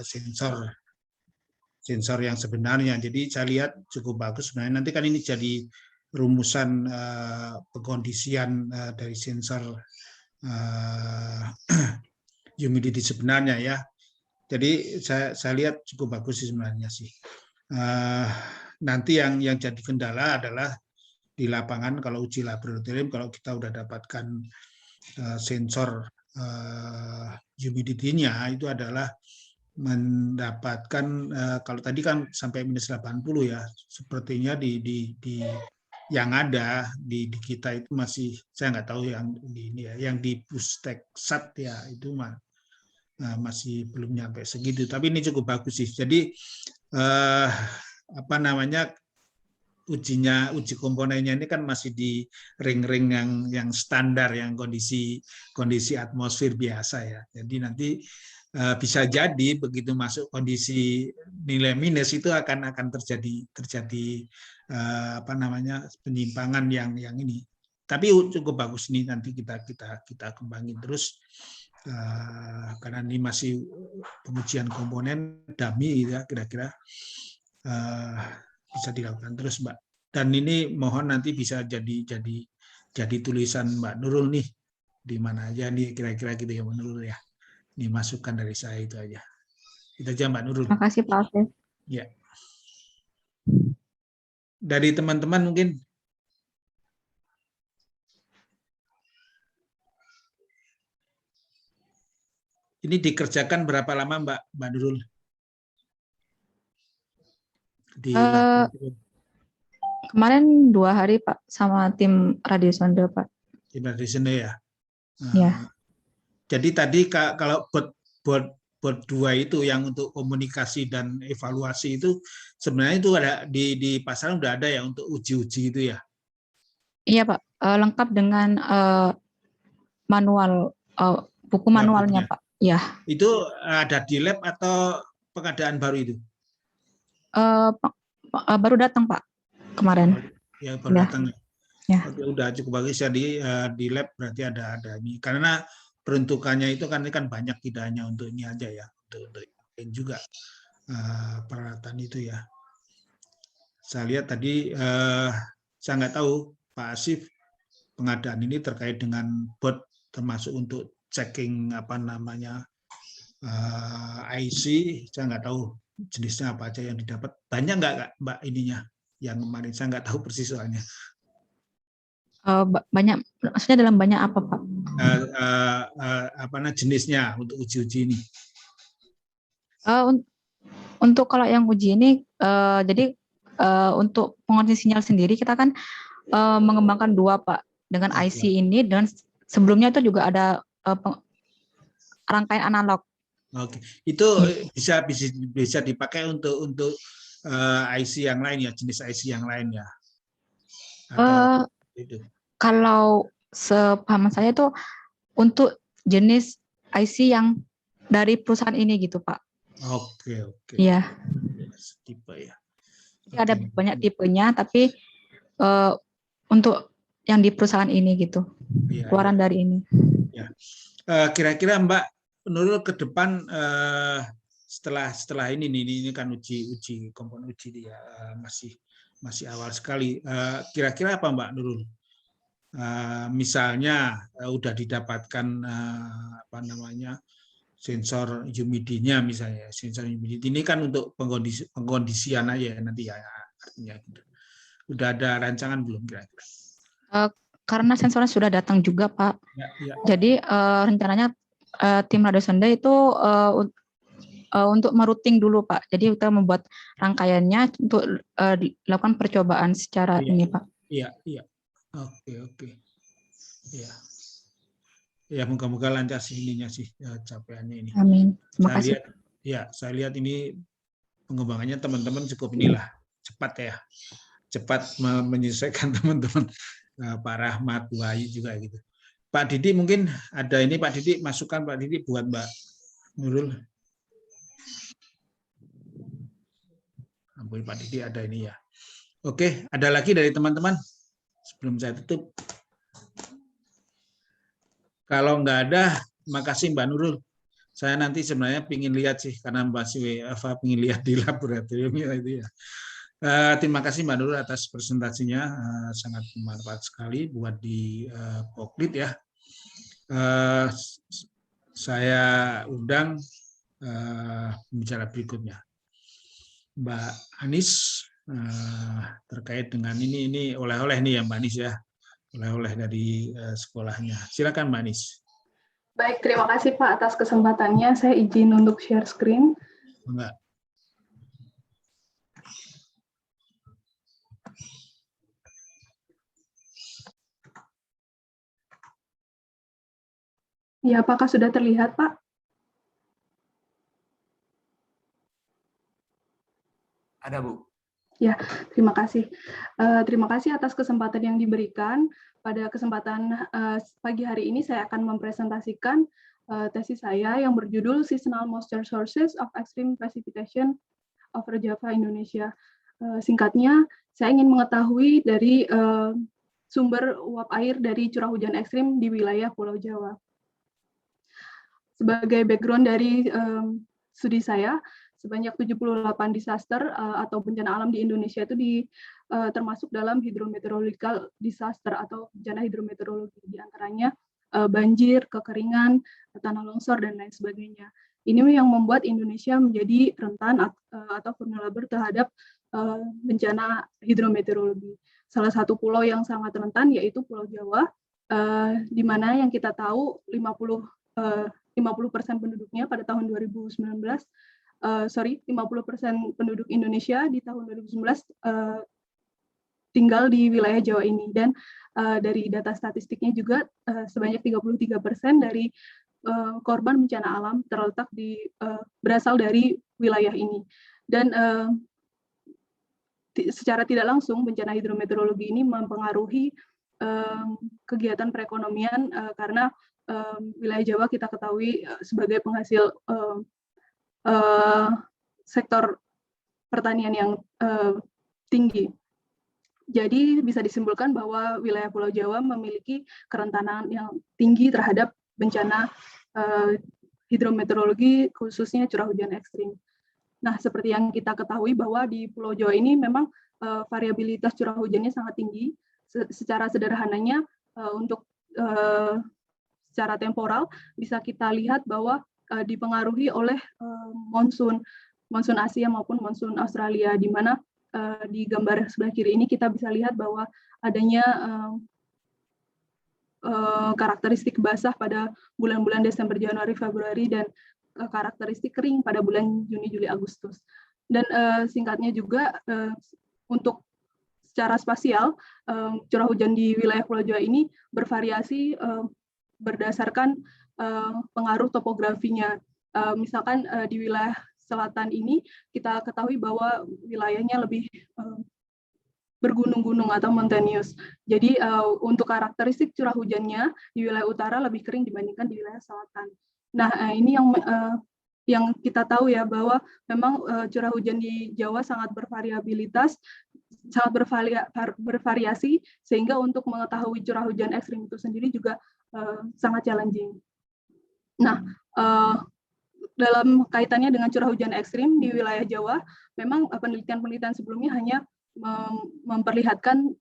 sensor yang sebenarnya. Jadi saya lihat cukup bagus sebenarnya. Nanti kan ini jadi rumusan pengkondisian dari sensor humidity sebenarnya ya. Jadi saya lihat cukup bagus sih sebenarnya sih. Nanti yang jadi kendala adalah di lapangan kalau uji laboratorium, kalau kita udah dapatkan sensor humidity-nya itu adalah mendapatkan kalau tadi kan sampai -80 ya, sepertinya di yang ada di kita itu masih, saya nggak tahu yang di ini ya, yang di Pusteksat ya itu masih belum nyampe segitu, tapi ini cukup bagus sih. Jadi uji komponennya ini kan masih di ring-ring yang standar, yang kondisi atmosfer biasa ya. Jadi nanti bisa jadi begitu masuk kondisi nilai minus itu akan terjadi penyimpangan yang ini. Tapi cukup bagus nih, nanti kita kembangin terus karena ini masih pengujian komponen dummy ya, kira-kira bisa dilakukan terus, Mbak. Dan ini mohon nanti bisa jadi tulisan Mbak Nurul nih, di mana aja nih kira-kira gitu ya Mbak Nurul ya. Ini masukan dari saya itu aja. Itu aja Mbak Nurul. Terima kasih Pak Alvin. Ya. Dari teman-teman mungkin. Ini dikerjakan berapa lama Mbak Nurul? Kemarin 2 hari Pak sama tim Radiosonde Pak. Tim Radiosonde ya. Ya. Jadi tadi kalau buat 2 itu yang untuk komunikasi dan evaluasi itu sebenarnya itu ada di pasaran udah ada ya untuk uji-uji itu ya? Iya Pak, lengkap dengan manual buku manualnya Pak. Ya. Itu ada di lab atau pengadaan baru itu? Baru datang Pak kemarin. Ya baru datang. Ya. Oke, udah cukup bagus ya di lab, berarti ada ini. Karena peruntukannya itu kan banyak, tidak hanya untuk ini aja ya, untuk juga peralatan itu ya. Saya lihat tadi saya nggak tahu Pak Asif, pengadaan ini terkait dengan bot termasuk untuk checking IC, saya nggak tahu jenisnya apa aja yang didapat. Banyak nggak Mbak ininya yang kemarin, saya nggak tahu persis soalnya. Banyak, maksudnya dalam banyak apa Pak? Jenisnya untuk uji-uji ini? Untuk kalau yang uji ini, jadi untuk pengondisi sinyal sendiri kita kan mengembangkan 2 Pak, dengan IC ini dan sebelumnya itu juga ada rangkaian analog. Oke, itu bisa dipakai untuk IC yang lain ya, jenis IC yang lain ya? Atau itu? Kalau sepahaman saya itu untuk jenis IC yang dari perusahaan ini gitu Pak. Oke. Iya. Tipe ya. Ada banyak tipenya, tapi untuk yang di perusahaan ini gitu, keluaran dari ini. Ya. Kira-kira Mbak Nurul ke depan setelah ini kan uji komponen uji dia masih awal sekali. Kira-kira apa Mbak Nurul? Misalnya udah didapatkan sensor humidity-nya misalnya. Sensor humidity ini kan untuk pengkondisian aja nanti ya artinya gitu. Udah ada rancangan belum kira-kira? Karena sensornya sudah datang juga Pak. Ya. Jadi rencananya tim Radiosonde itu untuk merouting dulu Pak. Jadi kita membuat rangkaiannya untuk dilakukan percobaan secara ini Pak. Iya. Oke. Iya. Ya, moga-moga lancar sih ininya sih capaiannya ini. Amin. Terima kasih. Saya lihat ini pengembangannya teman-teman cukup inilah cepat ya. Cepat menyesuaikan teman-teman Pak Rahmat, Bu Ayu juga gitu. Pak Didi mungkin ada ini Pak Didi, masukan Pak Didi buat Mbak Nurul. Ampun Pak Didi ada ini ya. Oke, ada lagi dari teman-teman sebelum saya tutup. Kalau nggak ada, makasih Mbak Nurul. Saya nanti sebenarnya ingin lihat sih, karena masih ingin lihat di laboratoriumnya itu ya. Terima kasih Mbak Nurul atas presentasinya, sangat bermanfaat sekali buat di Poklit ya. Saya undang pembicara berikutnya, Mbak Anis, terkait dengan ini oleh-oleh nih ya Mbak Anis ya, oleh-oleh dari sekolahnya. Silakan Mbak Anis. Baik, terima kasih Pak atas kesempatannya. Saya izin untuk share screen. Enggak. Ya, apakah sudah terlihat, Pak? Ada, Bu. Ya, terima kasih. Terima kasih atas kesempatan yang diberikan. Pada kesempatan pagi hari ini saya akan mempresentasikan tesis saya yang berjudul Seasonal Moisture Sources of Extreme Precipitation over Java, Indonesia. Singkatnya, saya ingin mengetahui dari sumber uap air dari curah hujan ekstrim di wilayah Pulau Jawa. Sebagai background dari studi saya, sebanyak 78 disaster atau bencana alam di Indonesia itu termasuk dalam hidrometeorological disaster atau bencana hidrometeorologi, di antaranya banjir, kekeringan, tanah longsor, dan lain sebagainya. Ini yang membuat Indonesia menjadi rentan atau vulnerable terhadap bencana hidrometeorologi. Salah satu pulau yang sangat rentan yaitu Pulau Jawa, di mana yang kita tahu 50% penduduknya pada tahun 2019, 50% penduduk Indonesia di tahun 2019 tinggal di wilayah Jawa ini, dan dari data statistiknya juga sebanyak 33% dari korban bencana alam berasal dari wilayah ini. Dan secara tidak langsung bencana hidrometeorologi ini mempengaruhi kegiatan perekonomian karena wilayah Jawa kita ketahui sebagai penghasil sektor pertanian yang tinggi. Jadi bisa disimpulkan bahwa wilayah Pulau Jawa memiliki kerentanan yang tinggi terhadap bencana hidrometeorologi, khususnya curah hujan ekstrim. Nah, seperti yang kita ketahui bahwa di Pulau Jawa ini memang variabilitas curah hujannya sangat tinggi. Secara sederhananya, untuk secara temporal bisa kita lihat bahwa dipengaruhi oleh monsun Asia maupun monsun Australia, di mana di gambar sebelah kiri ini kita bisa lihat bahwa adanya karakteristik basah pada bulan-bulan Desember, Januari, Februari, dan karakteristik kering pada bulan Juni, Juli, Agustus. Dan singkatnya juga untuk secara spasial, curah hujan di wilayah Pulau Jawa ini bervariasi berdasarkan pengaruh topografinya. Misalkan di wilayah selatan ini kita ketahui bahwa wilayahnya lebih bergunung-gunung atau mountainous. Jadi untuk karakteristik curah hujannya di wilayah utara lebih kering dibandingkan di wilayah selatan. Nah, ini yang kita tahu ya, bahwa memang curah hujan di Jawa sangat bervariabilitas, sangat bervariasi, sehingga untuk mengetahui curah hujan ekstrim itu sendiri juga sangat challenging. Nah, dalam kaitannya dengan curah hujan ekstrim di wilayah Jawa, memang penelitian-penelitian sebelumnya hanya memperlihatkan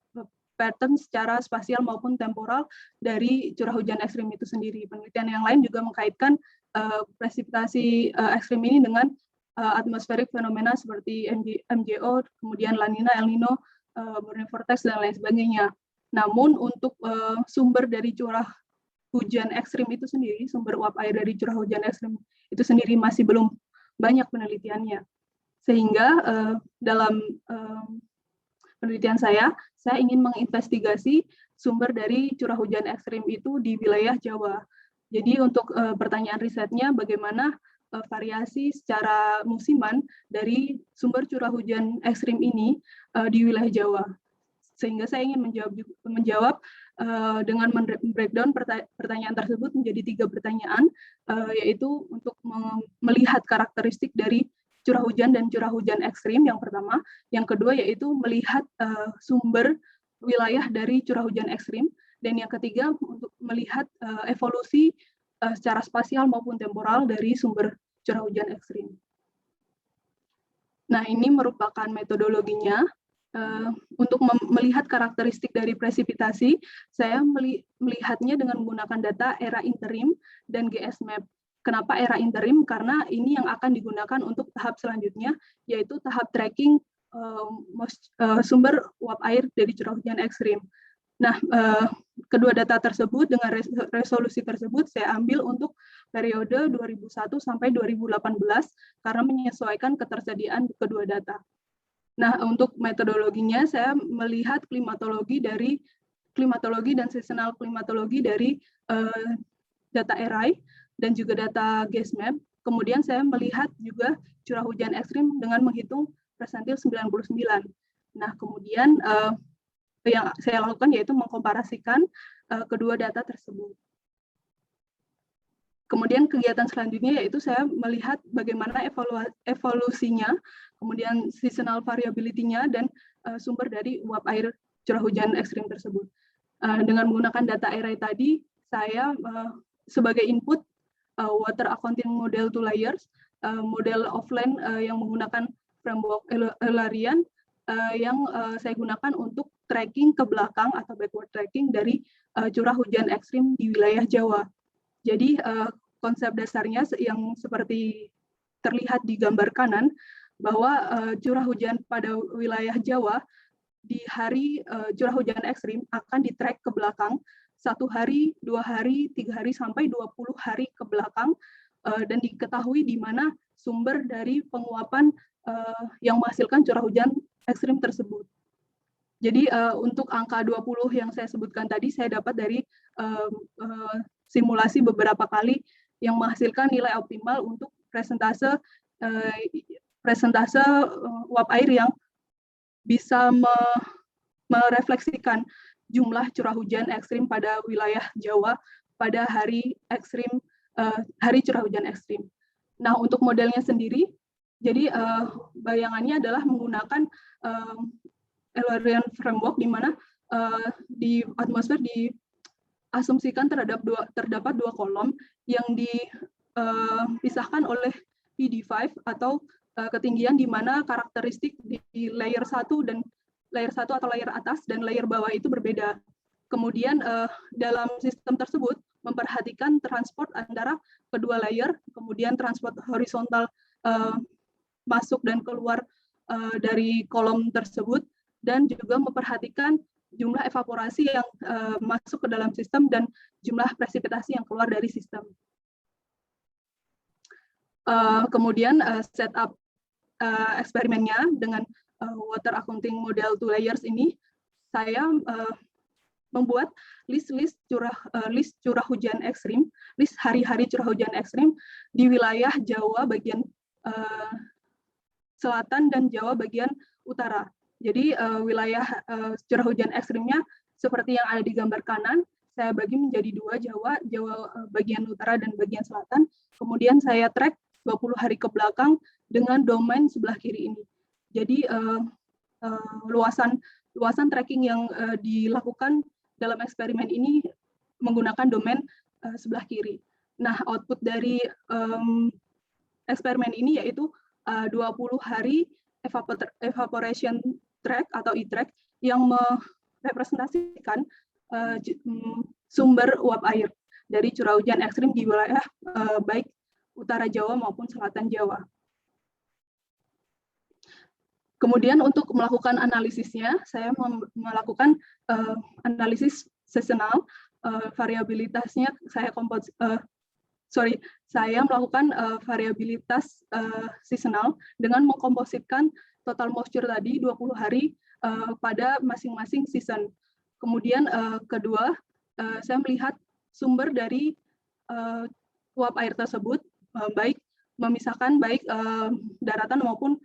pattern secara spasial maupun temporal dari curah hujan ekstrim itu sendiri. Penelitian yang lain juga mengkaitkan presipitasi ekstrim ini dengan atmospheric fenomena seperti MJO, kemudian La Nina, El Nino, Burning Vortex, dan lain sebagainya. Namun untuk sumber dari curah hujan ekstrim itu sendiri, sumber uap air dari curah hujan ekstrim itu sendiri masih belum banyak penelitiannya. Sehingga dalam penelitian saya ingin menginvestigasi sumber dari curah hujan ekstrim itu di wilayah Jawa. Jadi untuk pertanyaan risetnya, bagaimana variasi secara musiman dari sumber curah hujan ekstrim ini di wilayah Jawa. Sehingga saya ingin menjawab dengan breakdown pertanyaan tersebut menjadi 3 pertanyaan, yaitu untuk melihat karakteristik dari curah hujan dan curah hujan ekstrim yang pertama. Yang kedua yaitu melihat sumber wilayah dari curah hujan ekstrim. Dan yang ketiga untuk melihat evolusi secara spasial maupun temporal dari sumber curah hujan ekstrim. Nah, ini merupakan metodologinya. Untuk melihat karakteristik dari presipitasi, saya melihatnya dengan menggunakan data era interim dan GSMAP. Kenapa era interim? Karena ini yang akan digunakan untuk tahap selanjutnya, yaitu tahap tracking sumber uap air dari curah hujan ekstrim. Nah, kedua data tersebut dengan resolusi tersebut saya ambil untuk periode 2001 sampai 2018 karena menyesuaikan ketersediaan kedua data. Nah, untuk metodologinya saya melihat klimatologi dan seasonal klimatologi dari data ERAI dan juga data GESMAP. Kemudian saya melihat juga curah hujan ekstrim dengan menghitung persentil 99. Nah, kemudian yang saya lakukan yaitu mengkomparasikan kedua data tersebut. Kemudian kegiatan selanjutnya yaitu saya melihat bagaimana evolusinya, kemudian seasonal variability-nya, dan sumber dari uap air curah hujan ekstrim tersebut. Dengan menggunakan data ERAI tadi, saya sebagai input water accounting model two layers, model offline yang menggunakan framework Eulerian yang saya gunakan untuk tracking ke belakang atau backward tracking dari curah hujan ekstrim di wilayah Jawa. Jadi konsep dasarnya yang seperti terlihat di gambar kanan, bahwa curah hujan pada wilayah Jawa di hari curah hujan ekstrim akan di-track ke belakang 1 hari, 2 hari, 3 hari, sampai 20 hari ke belakang, dan diketahui di mana sumber dari penguapan yang menghasilkan curah hujan ekstrim tersebut. Jadi untuk angka 20 yang saya sebutkan tadi, saya dapat dari simulasi beberapa kali yang menghasilkan nilai optimal untuk presentase uap air yang bisa merefleksikan jumlah curah hujan ekstrim pada wilayah Jawa pada hari curah hujan ekstrim. Nah, untuk modelnya sendiri, jadi bayangannya adalah menggunakan Eulerian framework, di mana di atmosfer diasumsikan terdapat dua kolom yang dipisahkan oleh PD5 atau ketinggian, di mana karakteristik di layer 1 atau layer atas dan layer bawah itu berbeda. Kemudian dalam sistem tersebut memperhatikan transport antara kedua layer, kemudian transport horizontal masuk dan keluar dari kolom tersebut, dan juga memperhatikan jumlah evaporasi yang masuk ke dalam sistem dan jumlah presipitasi yang keluar dari sistem. Kemudian setup eksperimennya dengan water accounting model two layers ini, saya membuat list curah hujan ekstrim, list hari-hari curah hujan ekstrim di wilayah Jawa bagian selatan dan Jawa bagian utara. Jadi wilayah curah hujan ekstrimnya seperti yang ada di gambar kanan, saya bagi menjadi dua, Jawa bagian utara dan bagian selatan. Kemudian saya track 20 hari ke belakang dengan domain sebelah kiri ini. Jadi luasan tracking yang dilakukan dalam eksperimen ini menggunakan domain sebelah kiri. Nah, output dari eksperimen ini yaitu 20 hari evaporation track atau e-track yang merepresentasikan sumber uap air dari curah hujan ekstrim di wilayah baik utara Jawa maupun selatan Jawa. Kemudian untuk melakukan analisisnya, saya melakukan analisis seasonal, variabilitasnya saya melakukan variabilitas seasonal dengan mengkompositkan total moisture tadi 20 hari pada masing-masing season. Kemudian kedua, saya melihat sumber dari uap air tersebut, baik memisahkan baik daratan maupun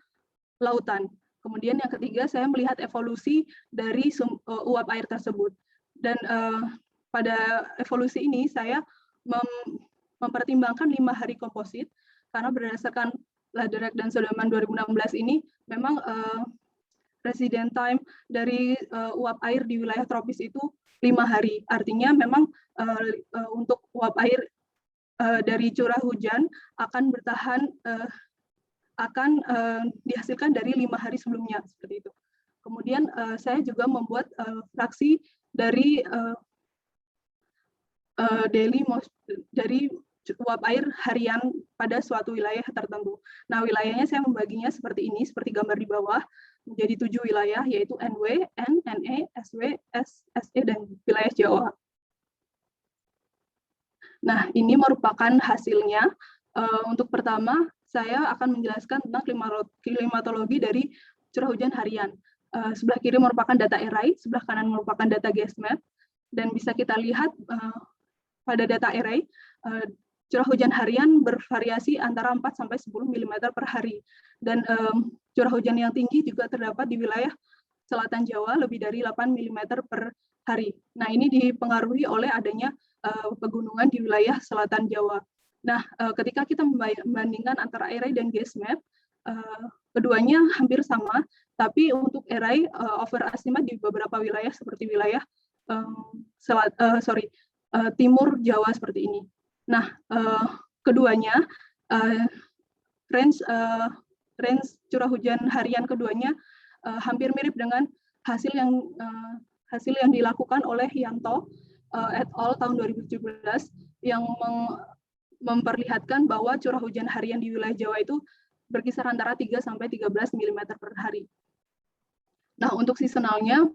lautan. Kemudian yang ketiga, saya melihat evolusi dari uap air tersebut. Dan pada evolusi ini saya mempertimbangkan 5 hari komposit, karena berdasarkan Laderach dan Soderman 2016 ini memang resident time dari uap air di wilayah tropis itu 5 hari. Artinya memang untuk uap air dari curah hujan akan bertahan dihasilkan dari 5 hari sebelumnya, seperti itu. Kemudian saya juga membuat fraksi dari dari uap air harian pada suatu wilayah tertentu. Nah, wilayahnya saya membaginya seperti ini, seperti gambar di bawah, menjadi 7 wilayah, yaitu NW, N, NE, SW, S, SE, dan wilayah Jawa. Nah, ini merupakan hasilnya. Untuk pertama, saya akan menjelaskan tentang klimatologi dari curah hujan harian. Sebelah kiri merupakan data ERAI, sebelah kanan merupakan data GESMAP, dan bisa kita lihat pada data ERAI, curah hujan harian bervariasi antara 4–10 mm per hari. Dan curah hujan yang tinggi juga terdapat di wilayah selatan Jawa, lebih dari 8 mm per hari. Nah, ini dipengaruhi oleh adanya pegunungan di wilayah selatan Jawa. Nah, ketika kita membandingkan antara ERAI dan GESMAP, keduanya hampir sama, tapi untuk ERAI overestimate di beberapa wilayah seperti wilayah timur Jawa seperti ini. Nah, keduanya range curah hujan harian keduanya hampir mirip dengan hasil yang dilakukan oleh Yanto et al. Tahun 2017 yang memperlihatkan bahwa curah hujan harian di wilayah Jawa itu berkisar antara 3–13 mm per hari. Nah, untuk seasonalnya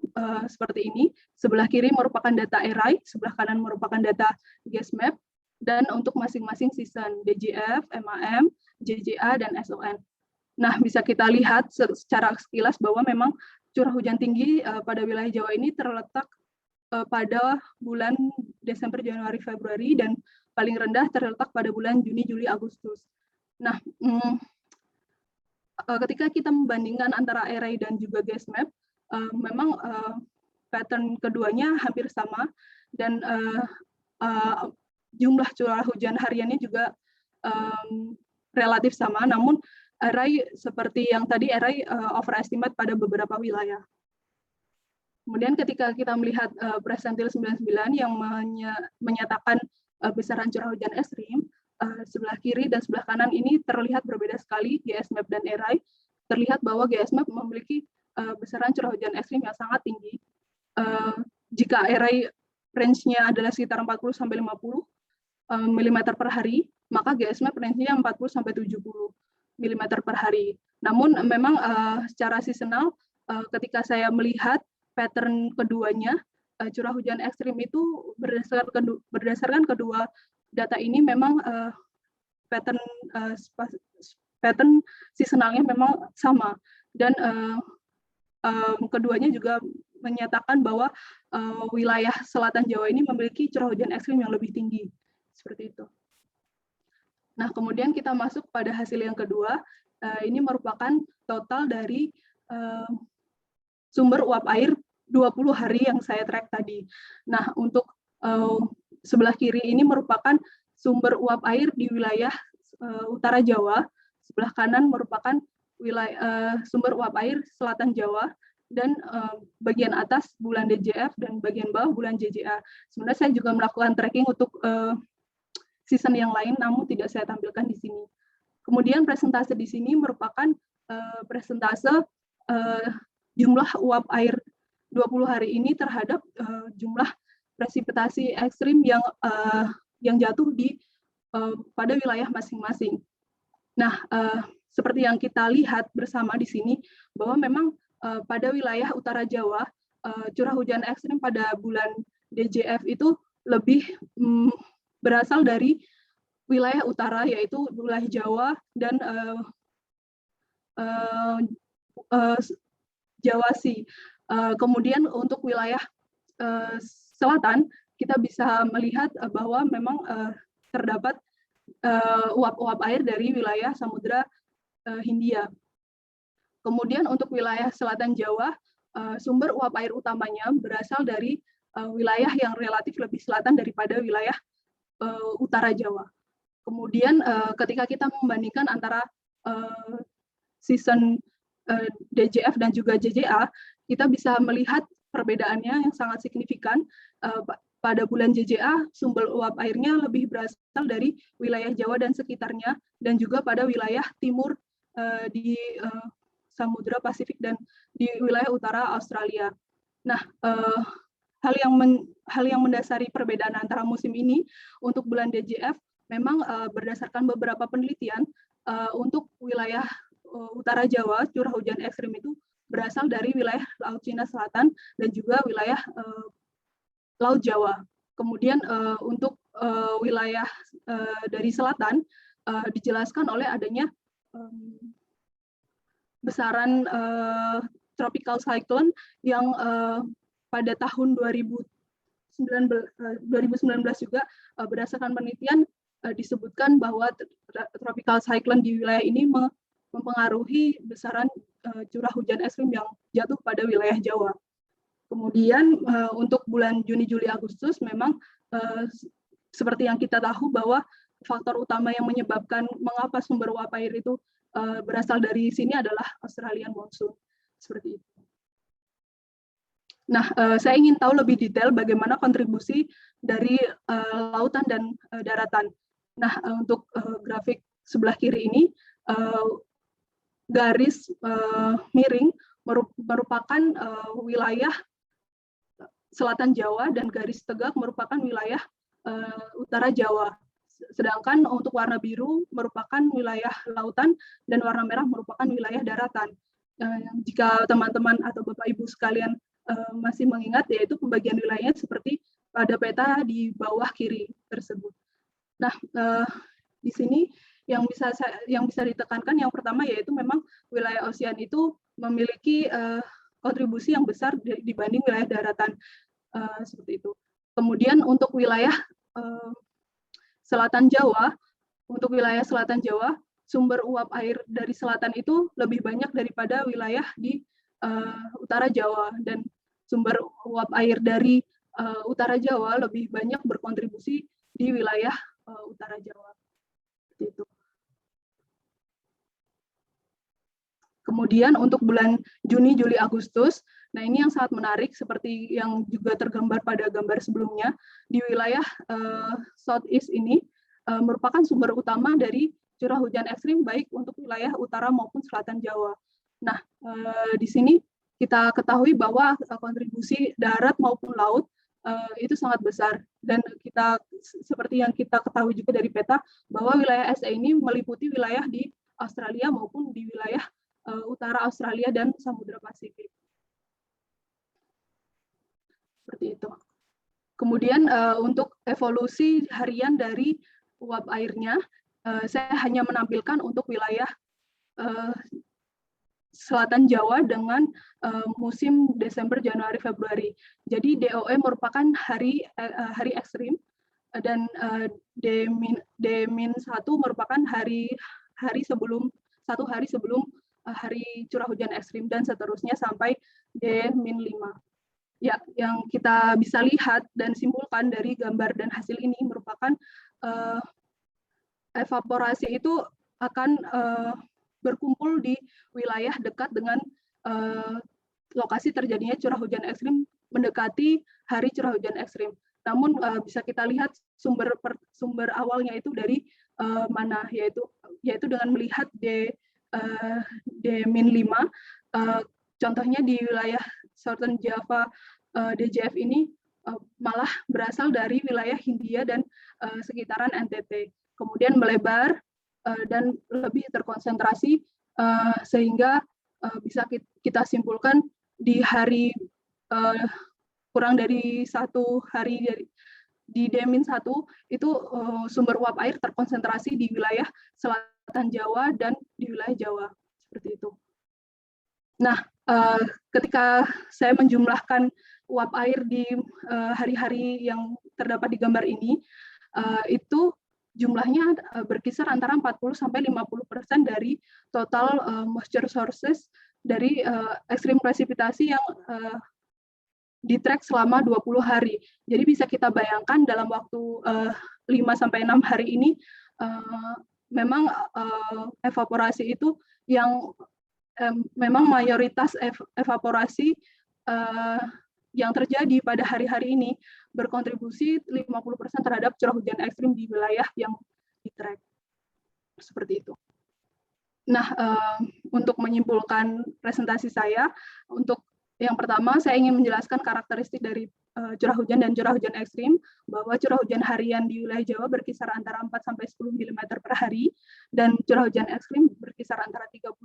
seperti ini, sebelah kiri merupakan data ERAI, sebelah kanan merupakan data GESMAP, dan untuk masing-masing season DJF, MAM, JJA, dan SON. Nah, bisa kita lihat secara sekilas bahwa memang curah hujan tinggi pada wilayah Jawa ini terletak pada bulan Desember, Januari, Februari, dan paling rendah terletak pada bulan Juni, Juli, Agustus. Nah, ketika kita membandingkan antara ERAI dan juga GESMAP, memang pattern keduanya hampir sama, dan jumlah curah hujan hariannya juga relatif sama, namun ERAI seperti yang tadi, ERAI overestimate pada beberapa wilayah. Kemudian ketika kita melihat presentil 99 yang menyatakan besaran curah hujan ekstrim, sebelah kiri dan sebelah kanan ini terlihat berbeda sekali, GESMAP dan ERAI. Terlihat bahwa GESMAP memiliki besaran curah hujan ekstrim yang sangat tinggi. Jika ERAI range-nya adalah sekitar 40–50 mm per hari, maka GESMAP range-nya 40–70 mm per hari. Namun memang secara seasonal, ketika saya melihat pattern keduanya, curah hujan ekstrim itu berdasarkan kedua data ini memang pattern seasonalnya memang sama, dan keduanya juga menyatakan bahwa wilayah selatan Jawa ini memiliki curah hujan ekstrim yang lebih tinggi, seperti itu. Nah, kemudian kita masuk pada hasil yang kedua. Ini merupakan total dari sumber uap air 20 hari yang saya track tadi. Nah, untuk sebelah kiri ini merupakan sumber uap air di wilayah utara Jawa, sebelah kanan merupakan wilayah sumber uap air selatan Jawa, dan bagian atas bulan DJF dan bagian bawah bulan JJA. Sebenarnya saya juga melakukan tracking untuk season yang lain, namun tidak saya tampilkan di sini. Kemudian presentase di sini merupakan presentase jumlah uap air 20 hari ini terhadap jumlah presipitasi ekstrim yang jatuh pada wilayah masing-masing. Nah, seperti yang kita lihat bersama di sini, bahwa memang pada wilayah utara Jawa, curah hujan ekstrim pada bulan DJF itu lebih berasal dari wilayah utara, yaitu wilayah Jawa dan Jawasi. Kemudian untuk wilayah selatan, kita bisa melihat bahwa memang terdapat uap-uap air dari wilayah Samudra Hindia. Kemudian untuk wilayah selatan Jawa, sumber uap air utamanya berasal dari wilayah yang relatif lebih selatan daripada wilayah utara Jawa. Kemudian ketika kita membandingkan antara season DJF dan juga JJA, kita bisa melihat perbedaannya yang sangat signifikan. pada bulan JJA sumber uap airnya lebih berasal dari wilayah Jawa dan sekitarnya, dan juga pada wilayah timur di Samudra Pasifik dan di wilayah utara Australia. Nah, hal yang mendasari perbedaan antara musim ini untuk bulan DJF memang berdasarkan beberapa penelitian untuk wilayah utara Jawa, curah hujan ekstrim itu berasal dari wilayah Laut Cina Selatan dan juga wilayah Laut Jawa. Kemudian untuk wilayah dari selatan dijelaskan oleh adanya besaran tropical cyclone yang pada tahun 2019 juga berdasarkan penelitian disebutkan bahwa tropical cyclone di wilayah ini mempengaruhi besaran curah hujan ekstrim yang jatuh pada wilayah Jawa. Kemudian untuk bulan Juni, Juli, Agustus memang seperti yang kita tahu bahwa faktor utama yang menyebabkan mengapa sumber uap air itu berasal dari sini adalah Australian monsoon. Seperti itu. Nah, saya ingin tahu lebih detail bagaimana kontribusi dari lautan dan daratan. Nah, untuk grafik sebelah kiri ini, garis miring merupakan wilayah selatan Jawa dan garis tegak merupakan wilayah utara Jawa. Sedangkan untuk warna biru merupakan wilayah lautan dan warna merah merupakan wilayah daratan. Jika teman-teman atau Bapak Ibu sekalian masih mengingat, yaitu pembagian wilayahnya seperti pada peta di bawah kiri tersebut. Nah, di sini yang bisa ditekankan yang pertama yaitu memang wilayah ocean itu memiliki kontribusi yang besar dibanding wilayah daratan. Seperti itu. Kemudian untuk wilayah selatan Jawa, sumber uap air dari selatan itu lebih banyak daripada wilayah di utara Jawa, dan sumber uap air dari utara Jawa lebih banyak berkontribusi di wilayah utara Jawa. Seperti itu. Kemudian untuk bulan Juni, Juli, Agustus, nah ini yang sangat menarik seperti yang juga tergambar pada gambar sebelumnya, di wilayah Southeast ini merupakan sumber utama dari curah hujan ekstrim baik untuk wilayah utara maupun selatan Jawa. Nah, di sini kita ketahui bahwa kontribusi darat maupun laut itu sangat besar, dan kita seperti yang kita ketahui juga dari peta bahwa wilayah SE ini meliputi wilayah di Australia maupun di wilayah utara Australia dan Samudra Pasifik. Seperti itu. Kemudian untuk evolusi harian dari uap airnya, saya hanya menampilkan untuk wilayah selatan Jawa dengan musim Desember, Januari, Februari. Jadi DOE merupakan hari ekstrim, dan D-1 merupakan hari sebelum hari curah hujan ekstrim, dan seterusnya sampai D-5. Ya, yang kita bisa lihat dan simpulkan dari gambar dan hasil ini merupakan evaporasi itu akan berkumpul di wilayah dekat dengan lokasi terjadinya curah hujan ekstrim mendekati hari curah hujan ekstrim. Namun bisa kita lihat sumber awalnya itu dari mana, yaitu dengan melihat D-5, contohnya di wilayah Southern Java DJF ini malah berasal dari wilayah Hindia dan sekitaran NTT, kemudian melebar dan lebih terkonsentrasi sehingga bisa kita simpulkan di hari kurang dari 1 hari di D-1 itu sumber uap air terkonsentrasi di wilayah selatan Jawa dan di wilayah Jawa, seperti itu. Nah, ketika saya menjumlahkan uap air di hari-hari yang terdapat di gambar ini, itu jumlahnya berkisar antara 40-50% dari total moisture sources dari ekstrim presipitasi yang di-track selama 20 hari. Jadi bisa kita bayangkan dalam waktu 5-6 hari ini memang evaporasi itu yang memang mayoritas evaporasi yang terjadi pada hari-hari ini berkontribusi 50% terhadap curah hujan ekstrim di wilayah yang di-track. Seperti itu. Nah, untuk menyimpulkan presentasi saya, untuk yang pertama saya ingin menjelaskan karakteristik dari curah hujan dan curah hujan ekstrim, bahwa curah hujan harian di wilayah Jawa berkisar antara 4 sampai 10 mm per hari, dan curah hujan ekstrim berkisar antara 30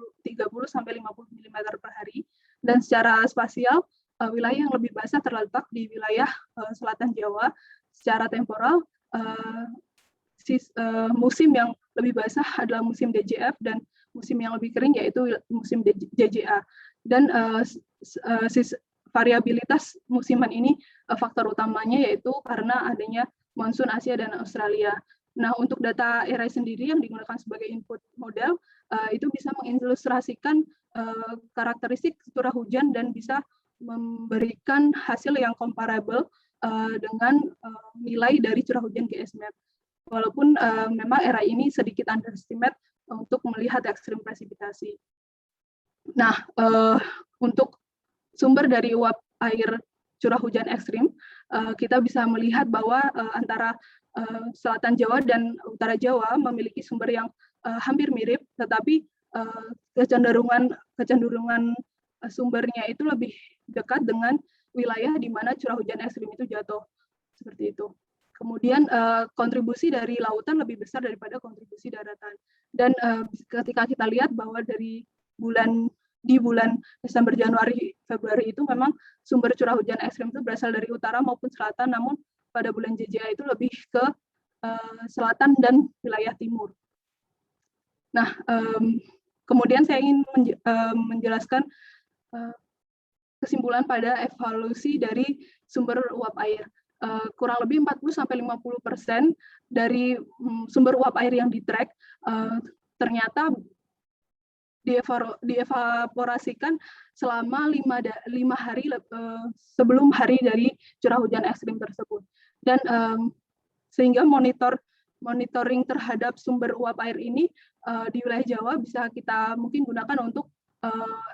sampai 50 mm per hari. Dan secara spasial, wilayah yang lebih basah terletak di wilayah selatan Jawa. Secara temporal, musim yang lebih basah adalah musim DJF, dan musim yang lebih kering yaitu musim JJA. Dan variabilitas musiman ini faktor utamanya yaitu karena adanya monsun Asia dan Australia. Nah, untuk data ERAI sendiri yang digunakan sebagai input model itu bisa mengilustrasikan karakteristik curah hujan dan bisa memberikan hasil yang comparable dengan nilai dari curah hujan GSMAP. Walaupun memang ERAI ini sedikit underestimate untuk melihat ekstrim presipitasi. Nah, untuk sumber dari uap air curah hujan ekstrim, kita bisa melihat bahwa antara selatan Jawa dan utara Jawa memiliki sumber yang hampir mirip, tetapi kecenderungan sumbernya itu lebih dekat dengan wilayah di mana curah hujan ekstrim itu jatuh, seperti itu. Kemudian kontribusi dari lautan lebih besar daripada kontribusi daratan. Dan ketika kita lihat bahwa di bulan Desember, Januari, Februari itu memang sumber curah hujan ekstrim itu berasal dari utara maupun selatan, namun pada bulan JJA itu lebih ke selatan dan wilayah timur. Nah, kemudian saya ingin menjelaskan kesimpulan pada evaluasi dari sumber uap air. Kurang lebih 40-50% dari sumber uap air yang di-track ternyata dievaporasikan selama 5 hari sebelum hari dari curah hujan ekstrim tersebut. Dan sehingga monitoring terhadap sumber uap air ini di wilayah Jawa bisa kita mungkin gunakan untuk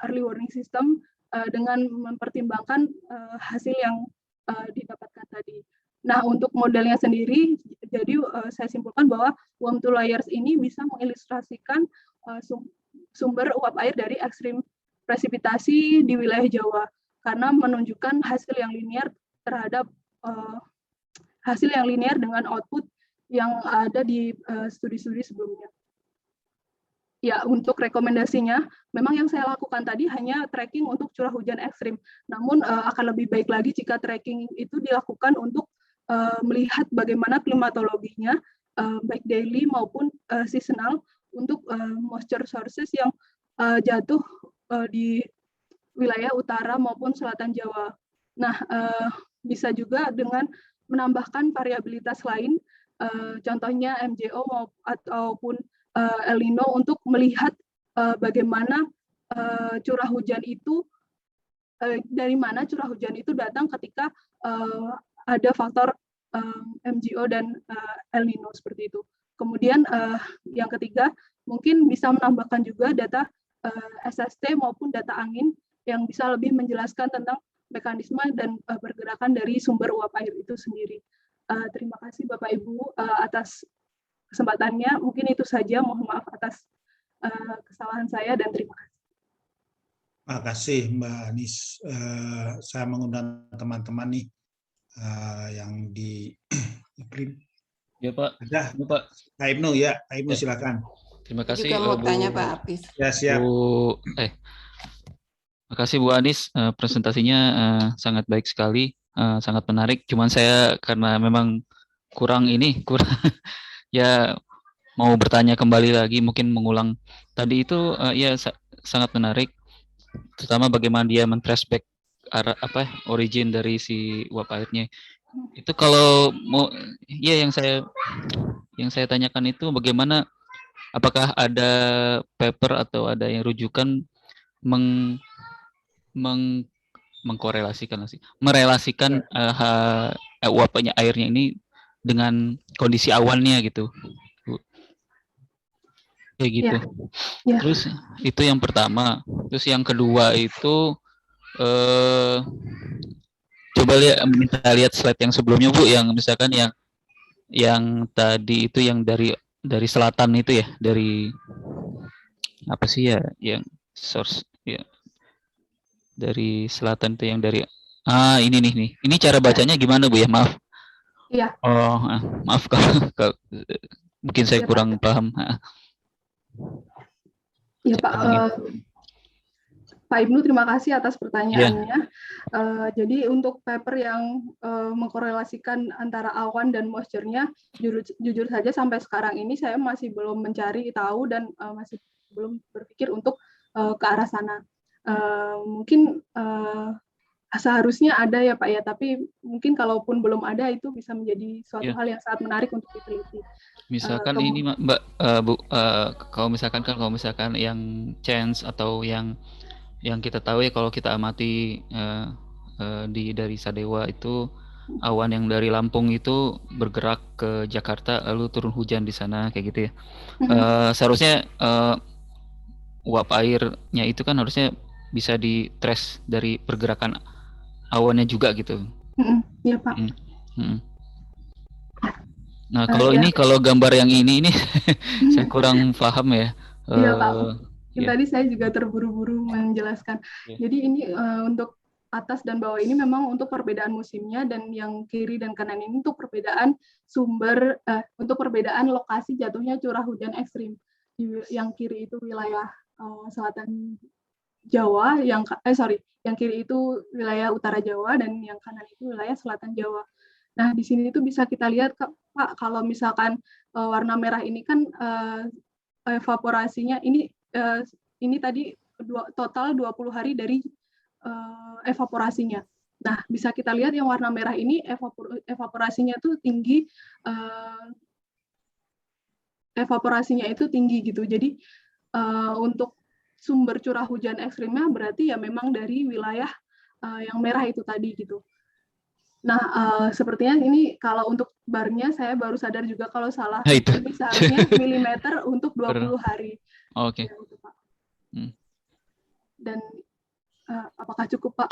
early warning system dengan mempertimbangkan hasil yang didapatkan tadi. Nah, untuk modelnya sendiri, jadi saya simpulkan bahwa warm to layers ini bisa mengilustrasikan sumber uap air dari ekstrim presipitasi di wilayah Jawa, karena menunjukkan hasil yang linear terhadap hasil yang linear dengan output yang ada di studi-studi sebelumnya. Ya, untuk rekomendasinya, memang yang saya lakukan tadi hanya tracking untuk curah hujan ekstrim. Namun akan lebih baik lagi jika tracking itu dilakukan untuk melihat bagaimana klimatologinya, baik daily maupun seasonal, untuk moisture sources yang jatuh di wilayah utara maupun selatan Jawa. Nah, bisa juga dengan menambahkan variabilitas lain, contohnya MJO ataupun El Nino, untuk melihat bagaimana curah hujan itu, dari mana curah hujan itu datang ketika ada faktor MJO dan El Nino, seperti itu. Kemudian yang ketiga, mungkin bisa menambahkan juga data SST maupun data angin yang bisa lebih menjelaskan tentang mekanisme dan pergerakan dari sumber uap air itu sendiri. Terima kasih Bapak Ibu atas kesempatannya. Mungkin itu saja, mohon maaf atas kesalahan saya, dan terima kasih. Terima kasih Mbak Anis. Saya mengundang teman-teman nih yang di iklim. Ya Pak. Ada ya, Pak. Kak Ibnu, ya. Kak Ibnu, Ya. silakan. Terima kasih. Juga mau tanya Pak Apis. Ya, siap. Terima kasih Bu Anis, presentasinya sangat baik sekali, sangat menarik. Cuman saya karena memang kurang ya mau bertanya kembali lagi, mungkin mengulang tadi itu ya sangat menarik, terutama bagaimana dia men-traced back origin dari si uap airnya. Itu kalau mau ya yang saya tanyakan itu bagaimana, apakah ada paper atau ada yang rujukan merelasikan uapnya airnya ini dengan kondisi awannya gitu, Bu. Kayak gitu. Ya. Terus itu yang pertama. Terus yang kedua itu coba minta lihat slide yang sebelumnya Bu, yang misalkan yang tadi itu yang dari selatan itu ya, dari apa sih ya, yang source ya, dari selatan itu yang dari ini nih. Ini cara bacanya gimana Bu ya? Maaf. Iya. Oh, maaf kalau mungkin saya Iya, kurang paham. Iya Pak. Pak Ibnu, terima kasih atas pertanyaannya. Jadi untuk paper yang mengkorelasikan antara awan dan moisture-nya, jujur saja sampai sekarang ini saya masih belum mencari tahu dan masih belum berpikir untuk ke arah sana. Mungkin seharusnya ada ya Pak ya, tapi mungkin kalaupun belum ada itu bisa menjadi suatu hal yang sangat menarik untuk diteliti. Misalkan ini Mbak, Bu, kalau misalkan yang chance atau yang kita tahu ya, kalau kita amati dari Sadewa itu awan yang dari Lampung itu bergerak ke Jakarta lalu turun hujan di sana kayak gitu ya. Seharusnya uap airnya itu kan harusnya bisa di-trace dari pergerakan awannya juga gitu. Iya Pak. Nah kalau kalau gambar yang ini saya kurang paham ya. Iya Pak. Tadi saya juga terburu-buru menjelaskan. Jadi ini untuk atas dan bawah ini memang untuk perbedaan musimnya, dan yang kiri dan kanan ini untuk perbedaan untuk perbedaan lokasi jatuhnya curah hujan ekstrim. Yang kiri itu wilayah selatan Jawa, yang kiri itu wilayah utara Jawa, dan yang kanan itu wilayah selatan Jawa. Nah, di sini itu bisa kita lihat Pak, kalau misalkan warna merah ini kan evaporasinya ini tadi total 20 hari dari evaporasinya. Nah, bisa kita lihat yang warna merah ini evaporasinya itu tinggi, gitu. Jadi untuk sumber curah hujan ekstrimnya berarti ya memang dari wilayah yang merah itu tadi gitu. Nah, sepertinya ini kalau untuk barnya saya baru sadar juga kalau salah. Ini seharusnya milimeter untuk 20 hari. Oke. Dan apakah cukup Pak?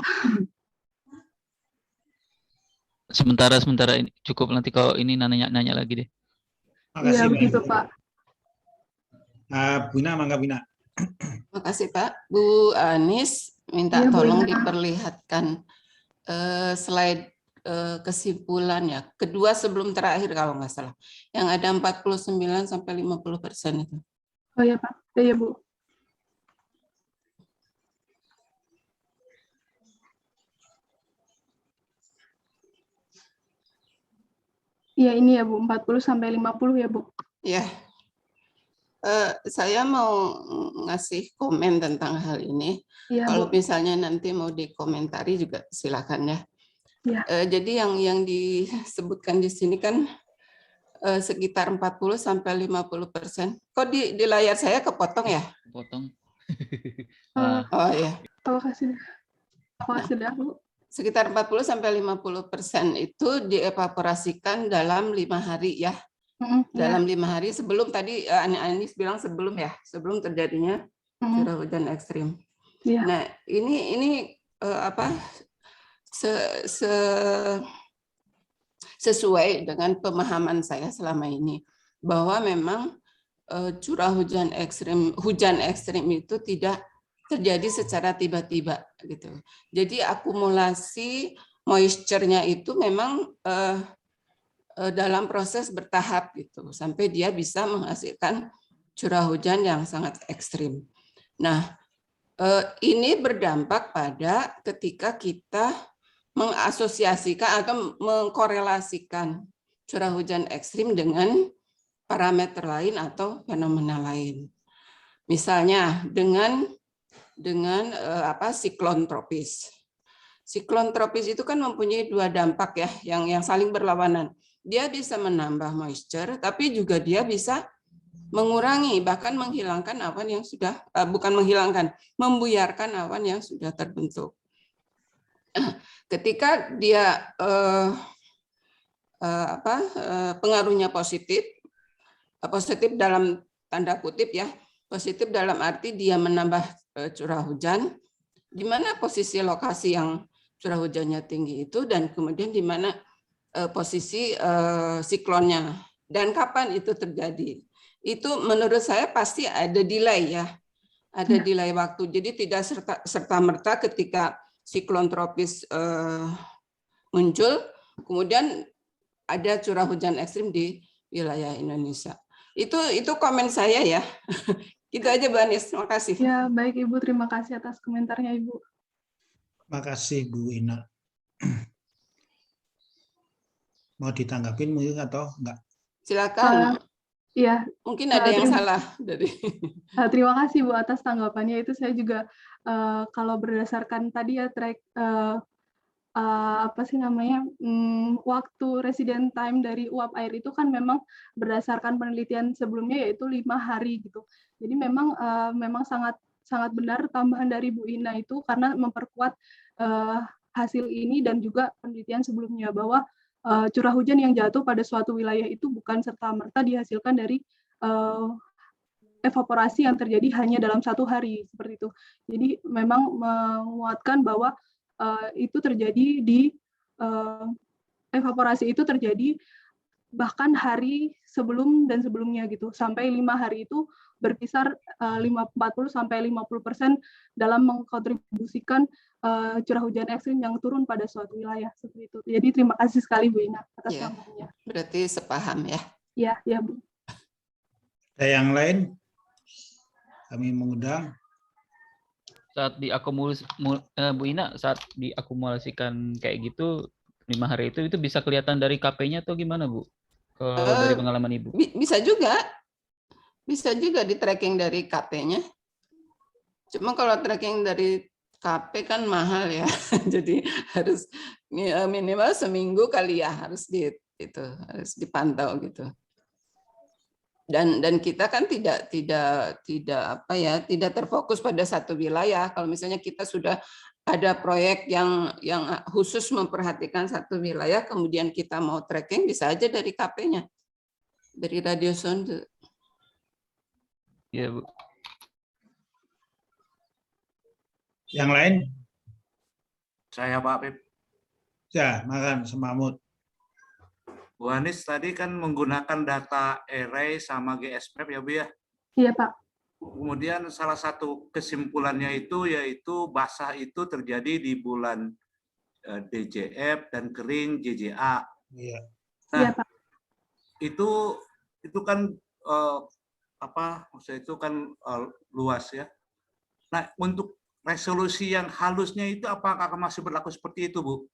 Sementara ini cukup, nanti kalau ini nanya lagi deh. Iya begitu Pak. Bina, mangga Bina. Makasih Pak. Bu Anis minta tolong diperlihatkan slide kesimpulan ya, kedua sebelum terakhir kalau nggak salah, yang ada 49 sampai 50% itu. Oh ya Pak, ya Bu. Iya ini ya Bu, 40 sampai 50 ya Bu. Ya. Saya mau ngasih komen tentang hal ini. Ya, kalau misalnya nanti mau dikomentari juga silakan ya. Ya. Jadi yang disebutkan di sini kan sekitar 40 sampai 50%. Kok di layar saya kepotong ya? Potong. Oh ya. Sudah Bu. Sekitar 40 sampai 50% itu dievaporasikan dalam 5 hari ya. Dalam 5 hari sebelum, tadi Anis bilang sebelum ya, sebelum terjadinya curah hujan ekstrim. Nah ini sesuai dengan pemahaman saya selama ini, bahwa memang curah hujan ekstrim itu tidak terjadi secara tiba-tiba gitu. Jadi akumulasi moisture-nya itu memang dalam proses bertahap gitu, sampai dia bisa menghasilkan curah hujan yang sangat ekstrim. Nah, ini berdampak pada ketika kita mengasosiasikan atau mengkorelasikan curah hujan ekstrim dengan parameter lain atau fenomena lain. Misalnya dengan siklon tropis. Siklon tropis itu kan mempunyai dua dampak ya, yang saling berlawanan. Dia bisa menambah moisture, tapi juga dia bisa mengurangi, bahkan menghilangkan awan yang sudah, membuyarkan awan yang sudah terbentuk. Ketika dia pengaruhnya positif dalam tanda kutip ya, positif dalam arti dia menambah curah hujan, di mana posisi lokasi yang curah hujannya tinggi itu, dan kemudian di mana posisi siklonnya dan kapan itu terjadi. Itu menurut saya pasti ada delay ya. Ada delay waktu. Jadi tidak serta-merta ketika siklon tropis muncul, kemudian ada curah hujan ekstrim di wilayah Indonesia. Itu komen saya ya. Gitu aja Bu Anis, terima kasih. Ya, baik Ibu, terima kasih atas komentarnya Ibu. Makasih Bu Ina. Mau ditanggapin mungkin atau enggak? Silakan. Iya. Mungkin ada yang salah dari. Terima kasih Bu atas tanggapannya. Itu saya juga kalau berdasarkan tadi ya apa sih namanya, waktu resident time dari uap air itu kan memang berdasarkan penelitian sebelumnya yaitu 5 hari gitu. Jadi memang sangat benar tambahan dari Bu Ina itu karena memperkuat hasil ini dan juga penelitian sebelumnya bahwa curah hujan yang jatuh pada suatu wilayah itu bukan serta-merta dihasilkan dari evaporasi yang terjadi hanya dalam 1 hari seperti itu. Jadi memang menguatkan bahwa itu terjadi di evaporasi itu terjadi bahkan hari sebelum dan sebelumnya gitu, sampai 5 hari itu berkisar 40 sampai 50% dalam mengkontribusikan curah hujan ekstrim yang turun pada suatu wilayah seperti itu. Jadi terima kasih sekali Bu Ina atas tambahannya. Berarti sepaham ya. Ya Bu. Ada yang lain? Kami mengundang. Saat diakumulasi, Bu Ina, saat diakumulasikan kayak gitu 5 hari itu bisa kelihatan dari KP-nya atau gimana Bu? Dari pengalaman Ibu? Bisa juga di tracking dari KP-nya. Cuma kalau tracking dari KP kan mahal ya, jadi harus minimal seminggu kali ya, harus dipantau gitu. Dan kita kan tidak terfokus pada satu wilayah. Kalau misalnya kita sudah ada proyek yang khusus memperhatikan satu wilayah, kemudian kita mau tracking bisa aja dari KP-nya, dari radiosonde. Iya Bu. Yang lain? Saya Pak Pip. Ya, makan semamut. Bu Anis tadi kan menggunakan data array sama GSMAP ya Bu ya? Iya Pak. Kemudian salah satu kesimpulannya itu yaitu basah itu terjadi di bulan DJF dan kering JJA. Iya. Nah, Iya Pak. Itu kan maksudnya itu kan luas ya. Nah, untuk resolusi yang halusnya itu apakah masih berlaku seperti itu Bu?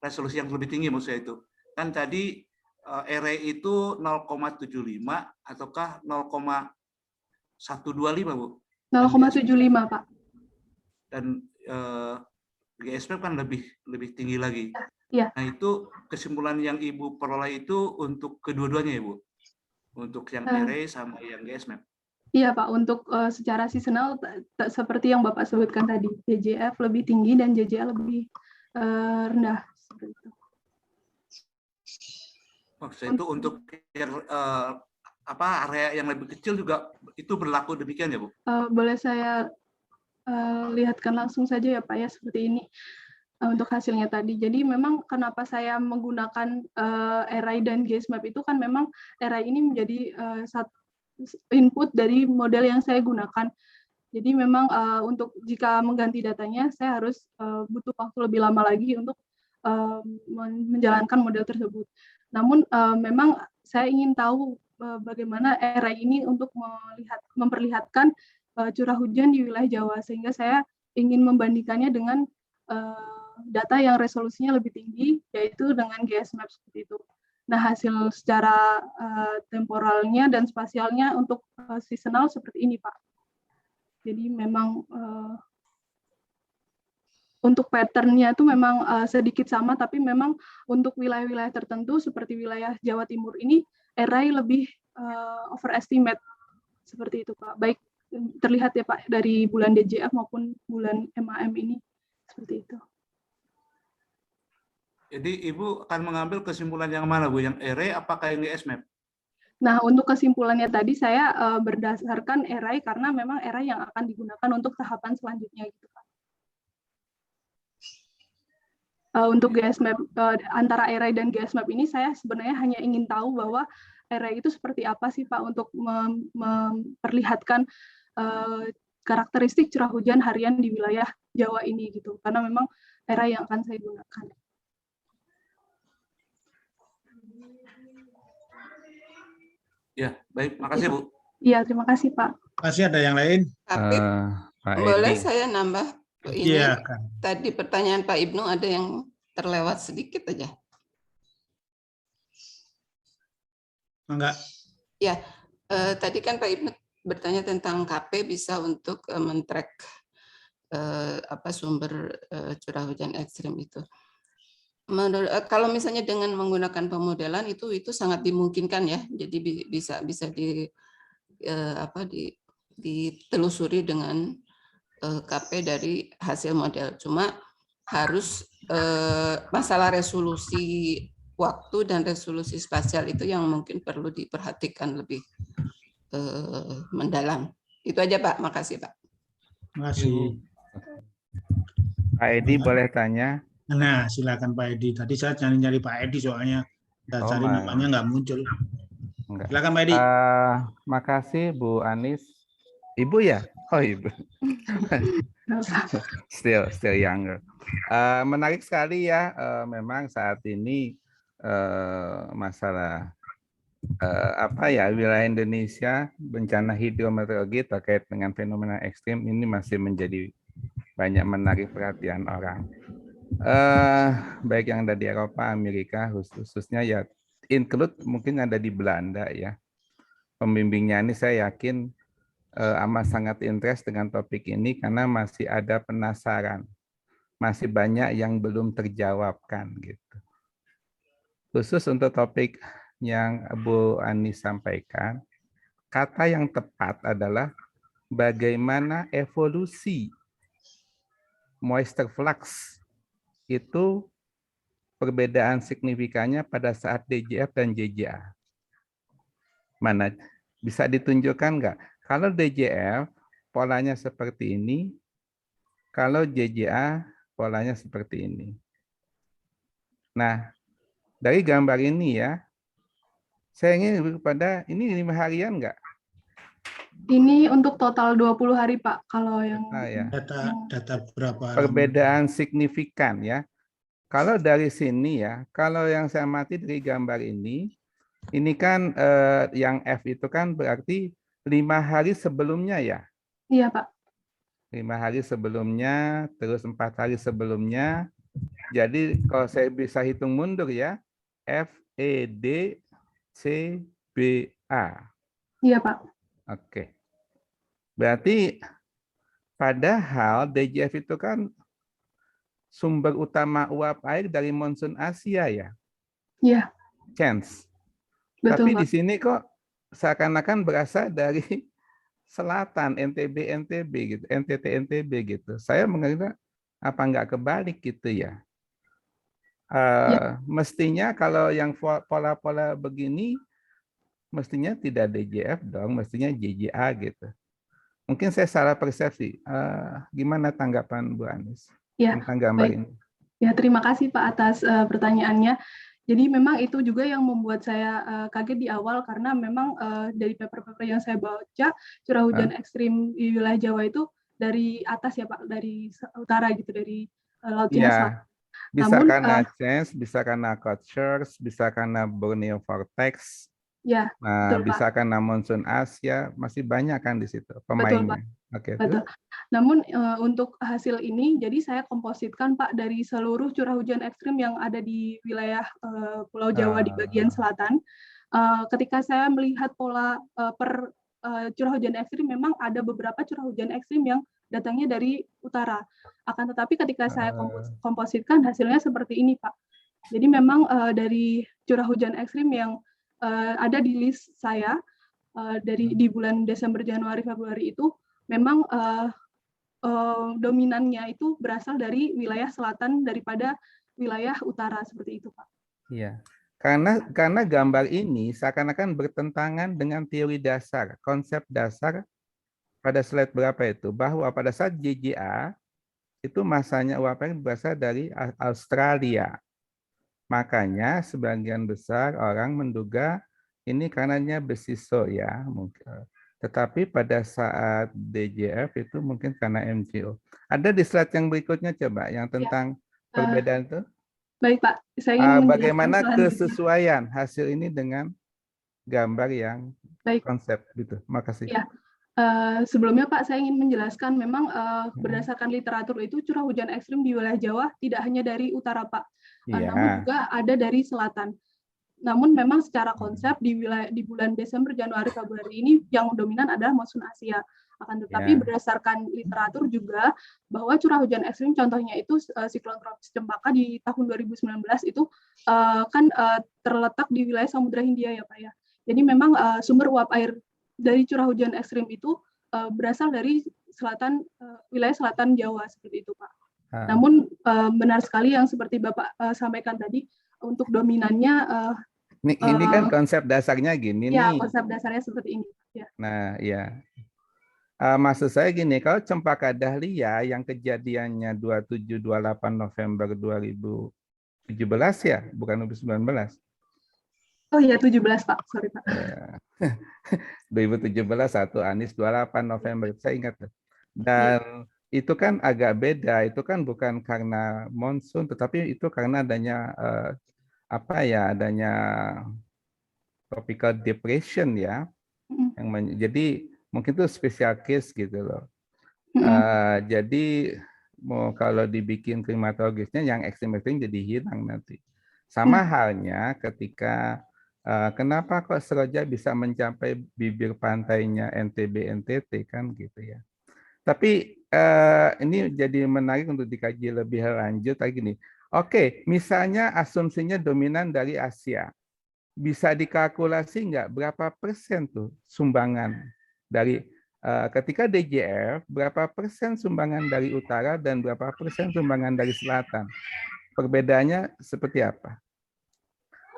Resolusi yang lebih tinggi maksudnya itu. Kan tadi array itu 0,75 ataukah 0,125 Bu? 0,75 Pak. Dan GSP kan lebih tinggi lagi. Iya. Nah itu kesimpulan yang Ibu peroleh itu untuk kedua-duanya ya Bu? Untuk yang array sama yang GSMAP. Iya Pak, untuk secara seasonal seperti yang Bapak sebutkan tadi, JJF lebih tinggi dan JJA lebih rendah. Seperti itu. Maksudnya itu untuk yang area yang lebih kecil juga itu berlaku demikian ya Bu? Boleh saya lihatkan langsung saja ya Pak ya, seperti ini untuk hasilnya tadi. Jadi memang kenapa saya menggunakan array dan GSMAP itu kan memang array ini menjadi satu input dari model yang saya gunakan. Jadi memang untuk jika mengganti datanya saya harus butuh waktu lebih lama lagi untuk menjalankan model tersebut. Namun memang saya ingin tahu bagaimana array ini untuk memperlihatkan curah hujan di wilayah Jawa, sehingga saya ingin membandingkannya dengan data yang resolusinya lebih tinggi, yaitu dengan GSMAP seperti itu. Nah, hasil secara temporalnya dan spasialnya untuk seasonal seperti ini, Pak. Jadi memang untuk pattern-nya itu memang sedikit sama, tapi memang untuk wilayah-wilayah tertentu seperti wilayah Jawa Timur ini, array lebih overestimate seperti itu, Pak. Baik terlihat ya Pak dari bulan DJF maupun bulan MAM ini seperti itu. Jadi Ibu akan mengambil kesimpulan yang mana Bu? Yang array apakah yang GSMAP? Nah, untuk kesimpulannya tadi saya berdasarkan array karena memang array yang akan digunakan untuk tahapan selanjutnya gitu Pak. untuk GSMAP antara array dan GSMAP ini saya sebenarnya hanya ingin tahu bahwa array itu seperti apa sih Pak untuk memperlihatkan karakteristik curah hujan harian di wilayah Jawa ini gitu. Karena memang array yang akan saya gunakan. Ya, baik. Makasih, Bu. Iya, terima kasih Pak. Masih ada yang lain? Tapi Pak boleh Edi. saya nambah ini? Iya, kan. Tadi pertanyaan Pak Ibnu ada yang terlewat sedikit aja. Enggak. Ya, tadi kan Pak Ibnu bertanya tentang KP bisa untuk men-track sumber curah hujan ekstrim itu. Kalau misalnya dengan menggunakan pemodelan itu sangat dimungkinkan ya. Jadi bisa ditelusuri dengan KP dari hasil model. Cuma harus masalah resolusi waktu dan resolusi spasial itu yang mungkin perlu diperhatikan lebih mendalam. Itu aja Pak, makasih Pak. Terima kasih. Pak Edi boleh tanya? Nah, silakan Pak Edi. Tadi saya nyari Pak Edi soalnya saya cari namanya nggak muncul. Enggak. Silakan Pak Edi. Makasih Bu Anis. Ibu ya? Oh Ibu. still younger. Menarik sekali ya. Memang saat ini masalah wilayah Indonesia bencana hidrometeorologi terkait dengan fenomena ekstrim ini masih menjadi banyak menarik perhatian orang. Baik yang ada di Eropa, Amerika, khususnya ya include mungkin ada di Belanda ya. Pembimbingnya ini saya yakin amat sangat interest dengan topik ini karena masih ada penasaran, masih banyak yang belum terjawabkan gitu. Khusus untuk topik yang Bu Ani sampaikan, kata yang tepat adalah bagaimana evolusi moisture flux itu perbedaan signifikannya pada saat DJF dan JJA. Mana bisa ditunjukkan nggak? Kalau DJF polanya seperti ini, kalau JJA polanya seperti ini. Nah, dari gambar ini ya, saya ingin lebih kepada ini 5 harian nggak? Ini untuk total 20 hari Pak. Kalau yang Ya. Data berapa? Perbedaan signifikan ya. Kalau dari sini ya, kalau yang saya amati dari gambar ini kan yang F itu kan berarti 5 hari sebelumnya ya. Iya Pak. 5 hari sebelumnya, terus 4 hari sebelumnya. Jadi kalau saya bisa hitung mundur ya, F, E, D, C, B, A. Iya Pak. Oke. Berarti padahal DJF itu kan sumber utama uap air dari monsun Asia ya. Iya. Chance. Betul, Tapi Pak. di sini kok seakan-akan berasal dari selatan, NTB gitu, NTB gitu. Saya mengira apa nggak kebalik gitu ya. Mestinya kalau yang pola-pola begini mestinya tidak DJF dong, mestinya JJA gitu. Mungkin saya salah persepsi. Gimana tanggapan Bu Anis tentang gambar ini? Ya, terima kasih Pak atas pertanyaannya. Jadi memang itu juga yang membuat saya kaget di awal karena memang dari paper-paper yang saya baca curah hujan ekstrim di wilayah Jawa itu dari atas ya Pak, dari utara gitu, dari Laut Cina Selatan. Bisa karena chance, bisa karena Kutcher, bisa karena Borneo Vortex. Ya, betul, bisa Pak. Karena monsun Asia, masih banyak kan di situ pemainnya. Oke. Betul. Namun untuk hasil ini, jadi saya kompositkan Pak dari seluruh curah hujan ekstrim yang ada di wilayah Pulau Jawa di bagian selatan. Ketika saya melihat pola per curah hujan ekstrim, memang ada beberapa curah hujan ekstrim yang datangnya dari utara. Akan tetapi ketika saya kompositkan hasilnya seperti ini Pak. Jadi memang dari curah hujan ekstrim yang ada di list saya di bulan Desember, Januari, Februari itu memang dominannya itu berasal dari wilayah selatan daripada wilayah utara seperti itu Pak. Iya, karena gambar ini seakan-akan bertentangan dengan teori dasar, konsep dasar pada slide berapa itu, bahwa pada saat JJA itu masanya uap air berasal dari Australia. Makanya sebagian besar orang menduga ini karenanya besiso ya mungkin. Tetapi pada saat DJF itu mungkin karena MGO. Ada di slide yang berikutnya coba yang tentang perbedaan itu. Baik Pak, saya ingin menjelaskan Bagaimana selanjutnya. kesesuaian hasil ini dengan gambar yang Baik. konsep gitu. Makasih. Ya. Sebelumnya Pak, saya ingin menjelaskan memang berdasarkan literatur itu curah hujan ekstrim di wilayah Jawa tidak hanya dari utara Pak, namun juga ada dari selatan. Namun memang secara konsep di bulan Desember, Januari, Februari ini yang dominan adalah monsun Asia. Akan tetapi berdasarkan literatur juga bahwa curah hujan ekstrim contohnya itu siklon tropis Cempaka di tahun 2019 itu kan terletak di wilayah Samudra Hindia ya Pak ya. Jadi memang sumber uap air dari curah hujan ekstrim itu berasal dari wilayah selatan Jawa seperti itu Pak. Namun benar sekali yang seperti Bapak sampaikan tadi untuk dominannya. Ini kan konsep dasarnya gini ya, nih. Konsep dasarnya seperti ini. Ya. Nah, ya. Maksud saya gini, kalau Cempaka Dahlia yang kejadiannya 27-28 November 2017 ya, bukan 2019. Oh iya 17 Pak, sorry Pak. 2017 satu Anies 28 November, saya ingat. Dan itu kan agak beda, itu kan bukan karena monsun, tetapi itu karena adanya adanya tropical depression ya. Jadi mungkin itu special case gitu loh. Jadi kalau dibikin klimatologisnya yang ekstrim-ekstrim jadi hilang nanti. Sama halnya ketika kenapa kok Seroja bisa mencapai bibir pantainya NTB NTT kan gitu ya. Tapi ini jadi menarik untuk dikaji lebih lanjut lagi nih. Oke, misalnya asumsinya dominan dari Asia. Bisa dikalkulasi nggak berapa persen tuh sumbangan dari ketika DJF, berapa persen sumbangan dari utara dan berapa persen sumbangan dari selatan? Perbedaannya seperti apa?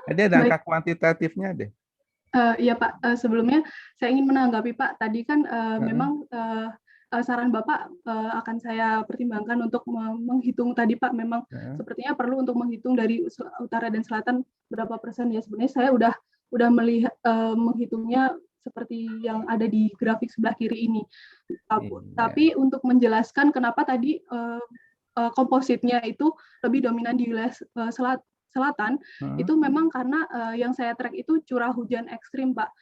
Ada angka kuantitatifnya deh. Iya Pak, sebelumnya saya ingin menanggapi Pak. Tadi kan memang saran Bapak akan saya pertimbangkan untuk menghitung tadi Pak. Memang sepertinya perlu untuk menghitung dari utara dan selatan berapa persen ya. Sebenarnya saya udah melihat menghitungnya seperti yang ada di grafik sebelah kiri ini. Tapi untuk menjelaskan kenapa tadi kompositnya itu lebih dominan di wilayah selatan, itu memang karena yang saya track itu curah hujan ekstrim Pak.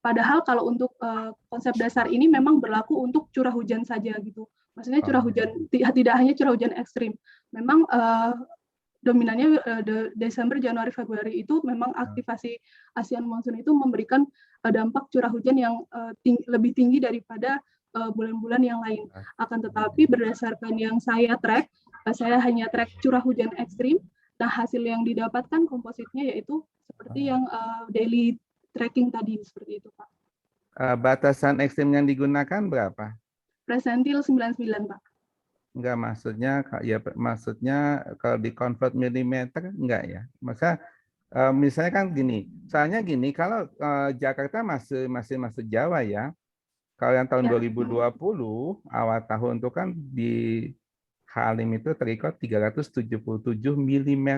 Padahal kalau untuk konsep dasar ini memang berlaku untuk curah hujan saja gitu. Maksudnya curah hujan tidak hanya curah hujan ekstrim. Memang dominannya Desember, Januari, Februari itu memang aktivasi Asian monsoon itu memberikan dampak curah hujan yang lebih tinggi daripada bulan-bulan yang lain. Akan tetapi berdasarkan yang saya track, saya hanya track curah hujan ekstrim. Nah hasil yang didapatkan kompositnya yaitu seperti yang daily tracking tadi seperti itu Pak. Batasan ekstrim yang digunakan berapa? Presentil 99 Pak. Enggak, maksudnya kalau di convert milimeter enggak ya? Maka misalnya kan gini, soalnya gini, kalau Jakarta masih masuk Jawa ya. Kalau yang tahun 2020 awal tahun itu kan di Halim itu terikot 377 mm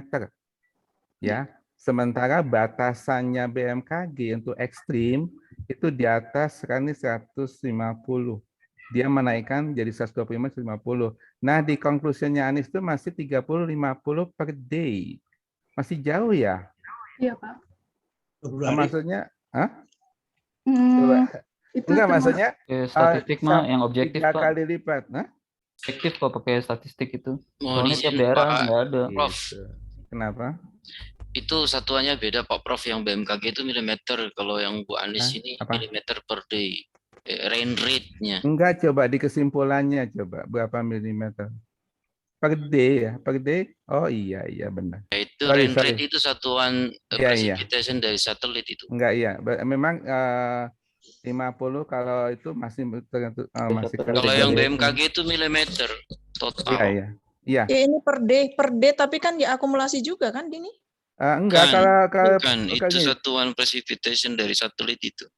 ya. Sementara batasannya BMKG untuk ekstrim itu di atas sekarang ini 150. Dia menaikkan jadi 125, 150. Nah, di konklusinya Anies itu masih 30-50 per day. Masih jauh ya? Iya, Pak. Maksudnya, Enggak, maksudnya statistik mah yang objektif 3 Pak. kali lipat. Objektif kok pakai statistik itu. Mohon Soalnya izin tiap daerah Pak nggak ada. Prof. Kenapa? Itu satuannya beda Pak Prof. Yang BMKG itu milimeter, kalau yang Bu Anies ini milimeter per day. Rain rate-nya. Enggak, coba di kesimpulannya coba berapa milimeter? Per day ya, per day? Oh iya benar. Itu rain rate itu satuan precipitation dari satelit itu. Enggak, iya. Memang 50 kalau itu masih masih kalau yang BMKG itu milimeter total. Iya. Ini per day tapi kan diakumulasi juga kan Dini? Enggak, bukan itu satuan precipitation dari satelit itu.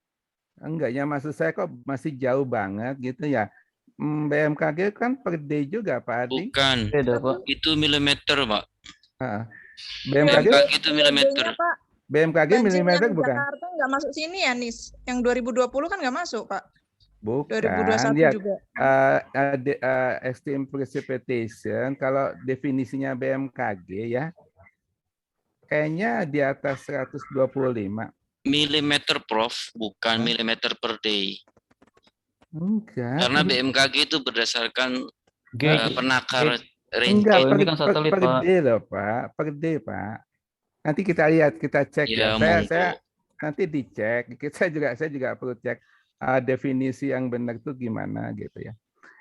Enggak ya, maksud saya kok masih jauh banget gitu ya. BMKG kan per day juga Pak Adi. Bukan. Beda, Pak. Itu milimeter, Pak. BMKG itu milimeter. BMKG Banjir milimeter yang bukan? Jakarta nggak masuk sini ya, Nis. Yang 2020 kan nggak masuk, Pak. Bukan. 2021 Ya, juga. extreme precipitation kalau definisinya BMKG ya, kayaknya di atas 125. Milimeter, Prof, bukan milimeter per day. Enggak. Karena BMKG itu berdasarkan penakar range. Enggak, ini kan satelit, per Pak. day loh, Pak. Per day, Pak. Nanti kita lihat, kita cek ya. Saya nanti dicek. Saya juga perlu cek definisi yang benar itu gimana gitu ya.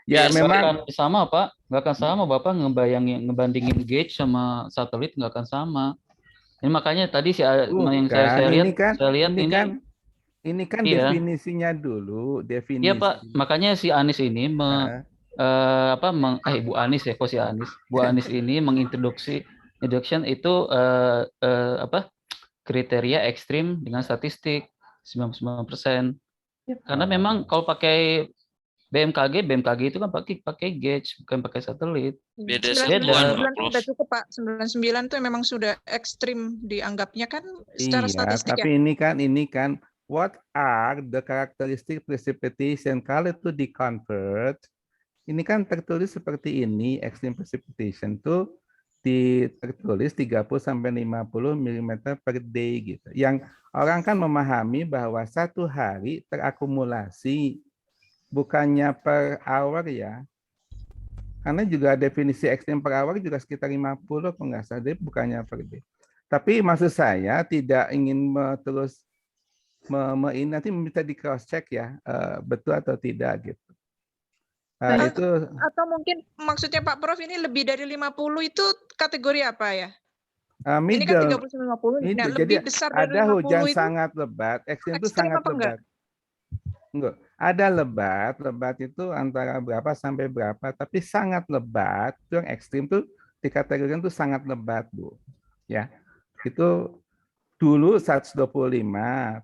Ya Biasa memang Nggak akan sama, Pak. Nggak akan sama, Bapak ngebandingin gauge sama satelit nggak akan sama. Ini makanya tadi yang saya lihat ini kan iya. definisinya dulu, definisi. Iya, Pak. Makanya si Anies ini Bu Anies ya, kok si Anies. Bu Anies ini introduction itu kriteria ekstrim dengan statistik 99%. Karena memang kalau pakai BMKG itu kan pakai gauge, bukan pakai satelit. Beda 99 sudah cukup, Pak. 99 itu memang sudah ekstrim dianggapnya kan secara statistik tapi ya. ini kan what are the characteristic precipitation, kalau itu di convert, ini kan tertulis seperti ini, extreme precipitation itu tertulis 30 sampai 50 mm per day gitu. Yang orang kan memahami bahwa satu hari terakumulasi, bukannya per hour ya. Karena juga definisi ekstrim per hour juga sekitar 50 kalau nggak salah, jadi bukannya per day. Tapi maksud saya tidak ingin terus nanti bisa di cross check ya, betul atau tidak gitu. Itu atau mungkin maksudnya Pak Prof ini lebih dari 50 itu kategori apa ya? Ini kan 30-50, nah lebih besar dari ada 50 hujan itu sangat lebat, ekstrim itu ekstrim sangat apa enggak? Enggak. Ada lebat itu antara berapa sampai berapa, tapi sangat lebat itu yang ekstrim tuh dikategorikan tuh sangat lebat, Bu. Ya. Itu dulu 125,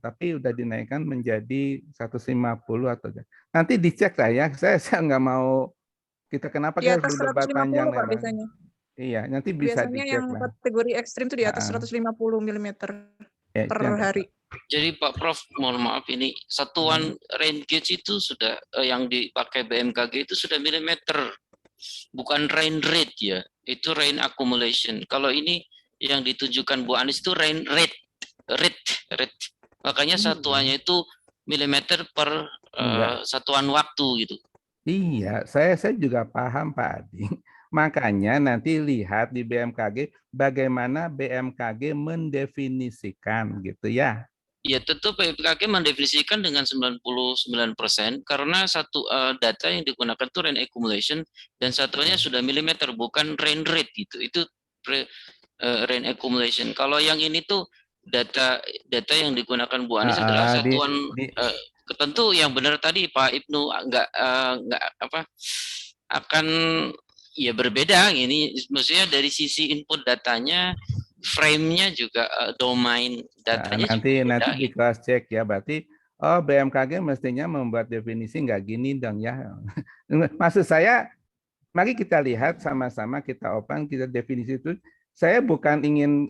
tapi udah dinaikkan menjadi 150 atau nanti dicek lah ya. Saya nggak mau kita kenapa Di kita atas harus berdebat 150 panjang Pak lebar. biasanya. Iya, nanti bisa Biasanya dicek yang lah. kategori ekstrim itu di atas 150 mm per hari. Jadi Pak Prof, mohon maaf ini satuan rain gauge itu sudah yang dipakai BMKG itu sudah milimeter, bukan rain rate ya. Itu rain accumulation. Kalau ini yang ditunjukkan Bu Anies itu rain rate. Makanya satuannya itu milimeter per satuan waktu gitu. Iya, saya juga paham Pak Adi. Makanya nanti lihat di BMKG bagaimana BMKG mendefinisikan gitu ya. Ya tentu BMKG mendefinisikan dengan 99% karena satu data yang digunakan itu rain accumulation dan satuannya sudah milimeter bukan rain rate gitu. Itu rain accumulation. Kalau yang ini tuh data yang digunakan Bu Anies adalah satuan tentu yang benar tadi Pak Ibnu nggak akan ya berbeda ini maksudnya dari sisi input datanya, frame-nya juga domain datanya nanti juga di cross check ya, berarti BMKG mestinya membuat definisi nggak gini dong ya. Maksud saya mari kita lihat sama-sama, kita open, kita definisi itu. Saya bukan ingin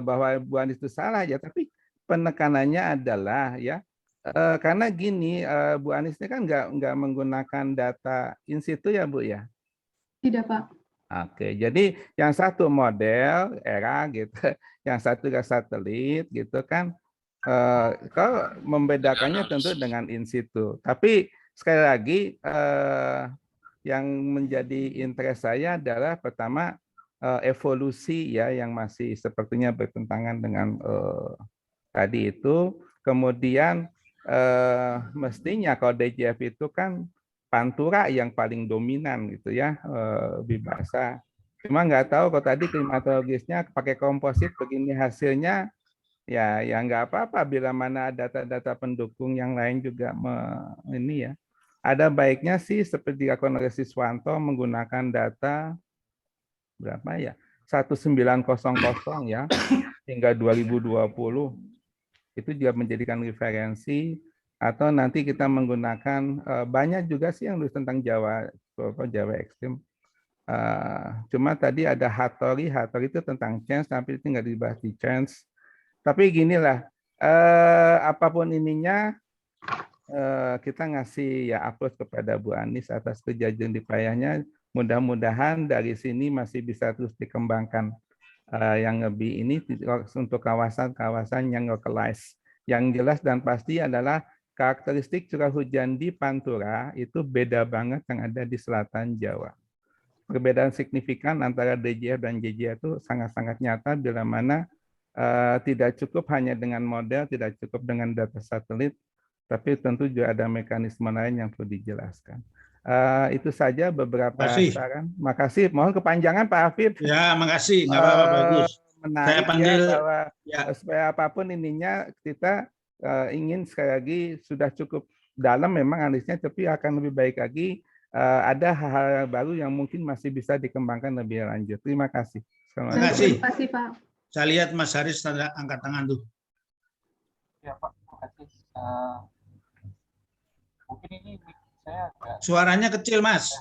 bahwa Bu Anies itu salah ya, tapi penekanannya adalah ya karena gini, Bu Anies ini kan nggak menggunakan data in situ ya Bu ya? Tidak Pak. Oke, jadi yang satu model era gitu, yang satu ke satelit gitu kan. Kalau membedakannya tentu dengan in situ. Tapi sekali lagi yang menjadi interest saya adalah pertama evolusi ya yang masih sepertinya bertentangan dengan tadi itu. Kemudian mestinya kalau DJF itu kan pantura yang paling dominan gitu ya, lebih basah. Cuma nggak tahu kalau tadi klimatologisnya pakai komposit begini hasilnya, ya nggak apa-apa bila mana data-data pendukung yang lain juga ini ya. Ada baiknya sih seperti dilakukan oleh Siswanto menggunakan data berapa ya? 1900 ya hingga 2020. Itu juga menjadikan referensi atau nanti kita menggunakan banyak juga sih yang nulis tentang Jawa ekstrim. Cuma tadi ada Hattori itu tentang chance, tapi itu nggak dibahas di chance. Tapi ginilah, apapun ininya, kita ngasih ya aplaus kepada Bu Anis atas kerja jerih payahnya. Mudah-mudahan dari sini masih bisa terus dikembangkan yang lebih ini untuk kawasan-kawasan yang localized. Yang jelas dan pasti adalah karakteristik curah hujan di Pantura itu beda banget yang ada di selatan Jawa. Perbedaan signifikan antara DJF dan JJF itu sangat-sangat nyata bila mana tidak cukup hanya dengan model, tidak cukup dengan data satelit, tapi tentu juga ada mekanisme lain yang perlu dijelaskan. Itu saja beberapa saran. Makasih. Mohon kepanjangan Pak Afif. Ya, makasih. Nggak apa-apa, bagus. Menarik saya panggil, ya bahwa supaya apapun ininya kita ingin sekali lagi sudah cukup dalam memang analisnya, tapi akan lebih baik lagi. Ada hal-hal baru yang mungkin masih bisa dikembangkan lebih lanjut. Terima kasih. Terima kasih. Terima kasih Pak. Saya lihat Mas Haris tanda angkat tangan tuh. Ya Pak, terima kasih. Mungkin ini saya agak... Suaranya kecil, Mas.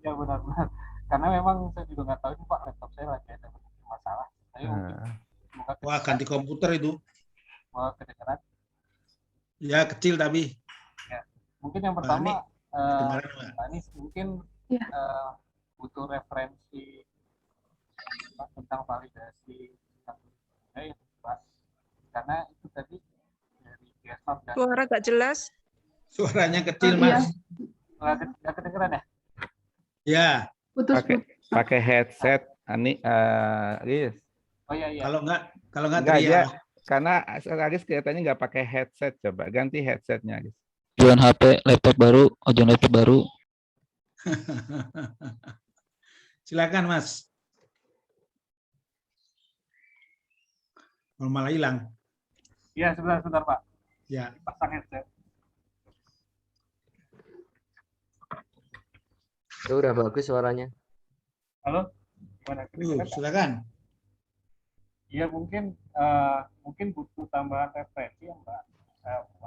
Ya benar-benar. Karena memang saya juga nggak tahu ini Pak, laptop saya lagi ada masalah. Saya mungkin wah, ganti komputer itu. Mau kedengeran? Ya, kecil tapi. Ya, mungkin yang pertama, Pak Anies mungkin butuh referensi tentang validasi yang dibahas. Karena itu tadi dari GSMAP dan... Suara gak jelas. Suaranya kecil, Mas. Nggak kedengeran ya? Ya. Pakai headset, Ani, Riz. Oh iya. Kalau nggak teriak. Karena Riz kelihatannya nggak pakai headset. Coba ganti headsetnya, Riz. Jualan HP, laptop baru, ojon laptop baru. Silakan, Mas. Malah hilang. Iya, sebentar Pak. Ya. Pasang headset. Itu udah bagus suaranya. Halo, gimana? Silakan. Iya mungkin butuh tambahan referensi ya Mbak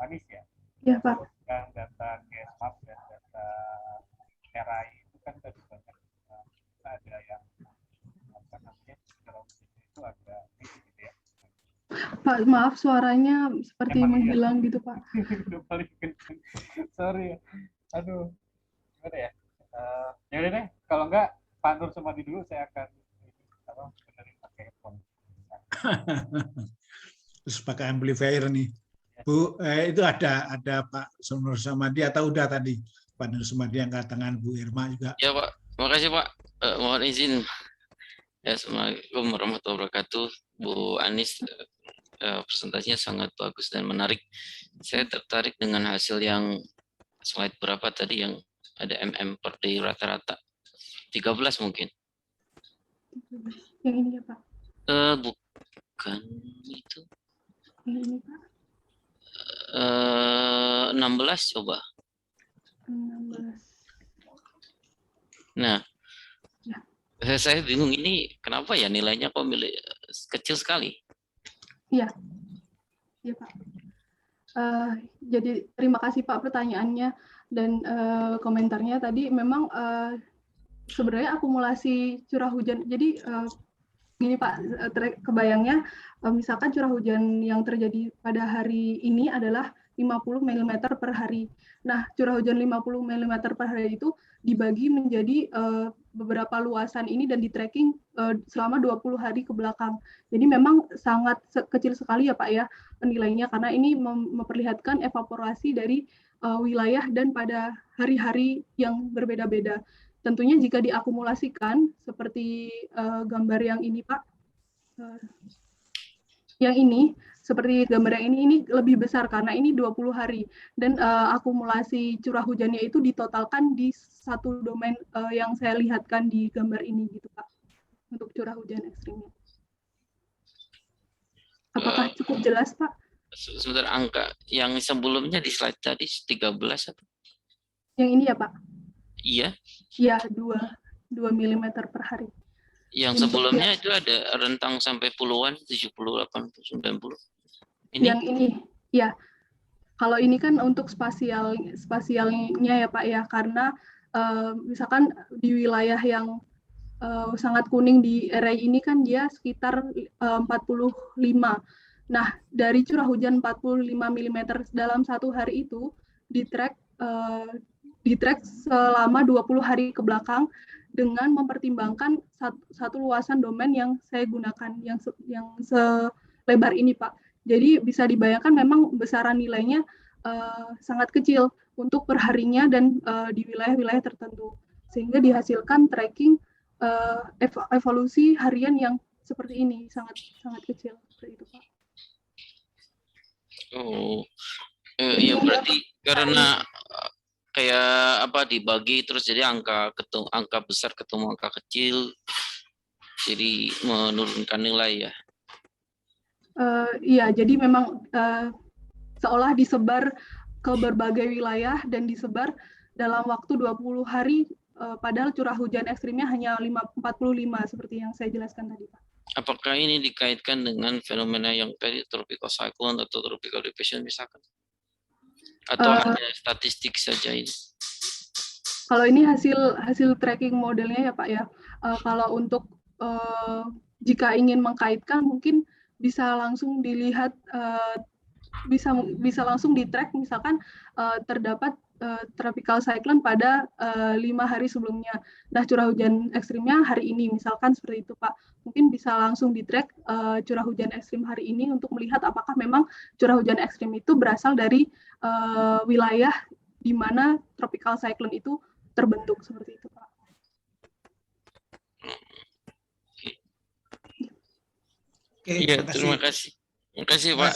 Anis ya. Iya Pak. Yang data GSMAP dan data RAI itu kan tadi banyak ada yang apa namanya itu agak gitu ya. Pak, maaf suaranya seperti menghilang gitu Pak. Paling kenceng. Sorry ya. Aduh, gimana ya? Ya udah deh, kalau enggak Pak Nur Sumadi dulu, saya akan benerin pakai headphone. Terus pakai amplifier nih. Bu, itu ada Pak Nur Sumadi atau udah tadi Pak Nur Sumadi angkat tangan, Bu Irma juga. Ya Pak, makasih Pak. Mohon izin. Ya, Assalamualaikum warahmatullahi wabarakatuh. Bu Anis, presentasinya sangat bagus dan menarik. Saya tertarik dengan hasil yang slide berapa tadi yang ada MM per day rata-rata 13 mungkin. Yang ini ya Pak. Bukan itu. Yang ini Pak. 16 coba. 16. Nah, ya. Saya bingung ini kenapa ya nilainya kok kecil sekali. Iya. Iya Pak. Jadi terima kasih Pak pertanyaannya dan komentarnya tadi. Memang sebenarnya akumulasi curah hujan. Jadi gini Pak, kebayangnya misalkan curah hujan yang terjadi pada hari ini adalah 50 mm per hari. Nah, curah hujan 50 mm per hari itu dibagi menjadi beberapa luasan ini dan di tracking selama 20 hari ke belakang. Jadi memang sangat kecil sekali ya Pak ya nilainya, karena ini memperlihatkan evaporasi dari wilayah dan pada hari-hari yang berbeda-beda. Tentunya jika diakumulasikan seperti gambar yang ini Pak, yang ini seperti gambar yang ini lebih besar karena ini 20 hari dan akumulasi curah hujannya itu ditotalkan di satu domain yang saya lihatkan di gambar ini gitu Pak untuk curah hujan ekstrimnya. Apakah cukup jelas Pak? Sebentar, angka yang sebelumnya di slide tadi 13 atau? Yang ini ya Pak? Iya. Iya, 2 mm per hari. Yang sebelumnya itu ada rentang sampai puluhan, 70, 80, 90. Ini? Yang ini, ya. Kalau ini kan untuk spasialnya ya Pak ya, karena misalkan di wilayah yang sangat kuning di area ini kan dia sekitar 45. Nah, dari curah hujan 45 mm dalam satu hari itu di track selama 20 hari ke belakang dengan mempertimbangkan satu luasan domain yang saya gunakan yang selebar ini Pak. Jadi bisa dibayangkan memang besaran nilainya sangat kecil untuk perharinya dan di wilayah-wilayah tertentu, sehingga dihasilkan tracking evolusi harian yang seperti ini sangat kecil seperti itu Pak. Oh, ya berarti karena kayak apa dibagi terus jadi angka besar ketemu angka kecil, jadi menurunkan nilai ya. Iya, jadi memang seolah disebar ke berbagai wilayah dan disebar dalam waktu 20 hari, padahal curah hujan ekstrimnya hanya 45 seperti yang saya jelaskan tadi Pak. Apakah ini dikaitkan dengan fenomena yang tadi tropical cyclone atau tropical depression misalkan? Atau hanya statistik saja ini? Kalau ini hasil tracking modelnya ya Pak ya. Kalau untuk jika ingin mengkaitkan mungkin bisa langsung dilihat, bisa langsung di track misalkan terdapat tropical cyclone pada 5 hari sebelumnya. Nah, curah hujan ekstrimnya hari ini misalkan seperti itu Pak. Mungkin bisa langsung di track curah hujan ekstrim hari ini untuk melihat apakah memang curah hujan ekstrim itu berasal dari wilayah di mana tropical cyclone itu terbentuk seperti itu Pak. Iya, terima kasih. Terima kasih Pak.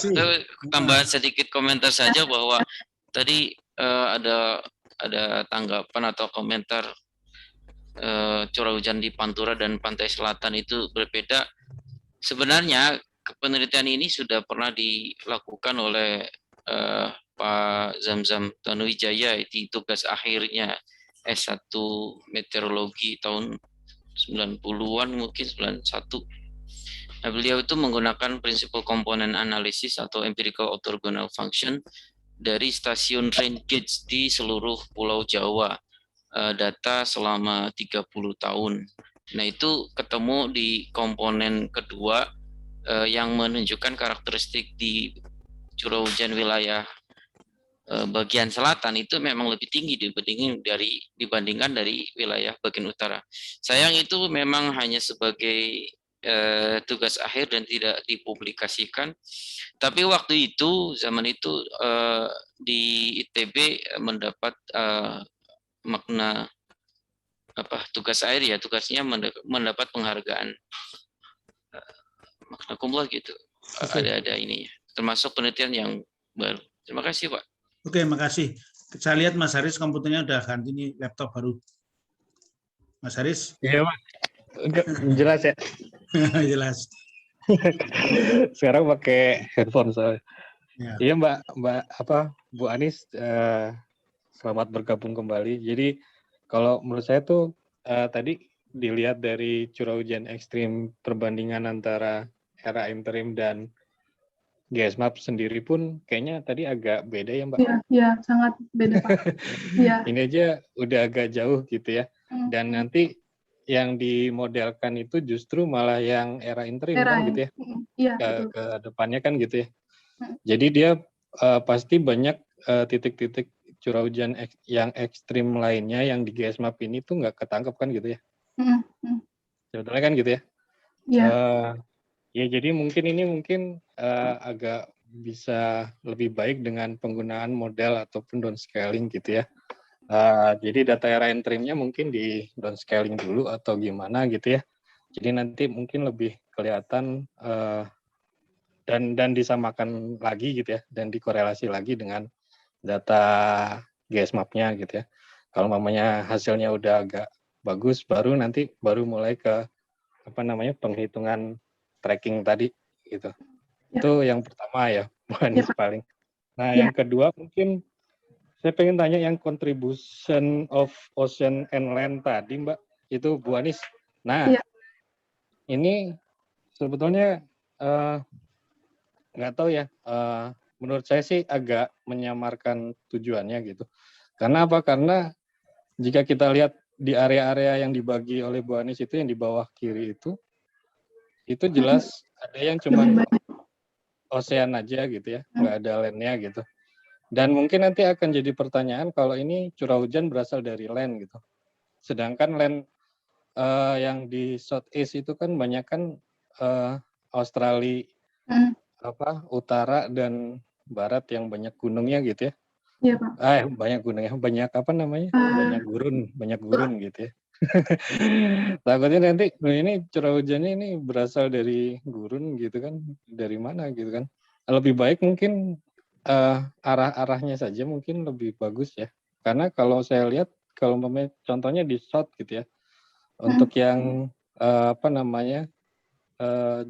Tambahan sedikit komentar saja bahwa tadi ada tanggapan atau komentar curah hujan di Pantura dan pantai selatan itu berbeda. Sebenarnya penelitian ini sudah pernah dilakukan oleh Pak Zamzam Tanuwijaya di tugas akhirnya S1 Meteorologi tahun 90-an mungkin 91. Nah, beliau itu menggunakan prinsipal komponen analisis atau empirical orthogonal function dari stasiun rain gauge di seluruh Pulau Jawa, data selama 30 tahun. Nah, itu ketemu di komponen kedua yang menunjukkan karakteristik di curah hujan wilayah bagian selatan itu memang lebih tinggi dibandingkan dari wilayah bagian utara. Sayang itu memang hanya sebagai tugas akhir dan tidak dipublikasikan. Tapi waktu itu, zaman itu di ITB mendapat makna tugas akhir ya, tugasnya mendapat penghargaan makna cum laude gitu. Ada ininya, termasuk penelitian yang baru. Terima kasih Pak. Oke, makasih. Saya lihat Mas Haris komputernya udah ganti nih, laptop baru. Mas Haris? Iya Pak. Jelas ya. Jelas. Sekarang pakai headphone soalnya. Ya. Iya Bu Anis, selamat bergabung kembali. Jadi kalau menurut saya tuh tadi dilihat dari curah hujan ekstrim perbandingan antara era interim dan GSMAP sendiri pun kayaknya tadi agak beda ya Mbak. Iya, sangat beda Pak. Ya. Ini aja udah agak jauh gitu ya. Dan nanti yang dimodelkan itu justru malah yang era interim kan gitu ya. Iya, ke depannya kan gitu ya. Jadi dia pasti banyak titik-titik curah hujan yang ekstrim lainnya yang di GSMAP ini tuh nggak ketangkep kan gitu ya. Sebetulnya kan gitu ya. Iya. Ya jadi mungkin agak bisa lebih baik dengan penggunaan model ataupun downscaling gitu ya. Jadi data era interimnya mungkin di downscaling dulu atau gimana gitu ya. Jadi nanti mungkin lebih kelihatan dan disamakan lagi gitu ya, dan dikorelasi lagi dengan data GSMAP-nya gitu ya. Kalau mamanya hasilnya udah agak bagus, baru mulai ke penghitungan tracking tadi gitu. Ya. Itu yang pertama ya, Bu Anis paling. Nah, yang kedua mungkin saya pengen tanya yang contribution of ocean and land tadi, Mbak, itu Bu Anis. Nah, ini sebetulnya nggak tahu ya, menurut saya sih agak menyamarkan tujuannya gitu. Karena apa? Karena jika kita lihat di area-area yang dibagi oleh Bu Anies itu yang di bawah kiri itu jelas ada yang cuma ocean aja gitu ya, nggak ada land-nya gitu. Dan mungkin nanti akan jadi pertanyaan kalau ini curah hujan berasal dari land gitu. Sedangkan land yang di Southeast itu kan banyak kan Australia utara dan barat yang banyak gunungnya gitu ya. Iya, Pak. Banyak gunungnya, banyak apa namanya? Banyak gurun gitu ya. Takutnya nanti ini curah hujannya ini berasal dari gurun gitu kan, dari mana gitu kan. Lebih baik mungkin arah-arahnya saja mungkin lebih bagus ya. Karena kalau saya lihat kalau contohnya di South gitu ya. Untuk yang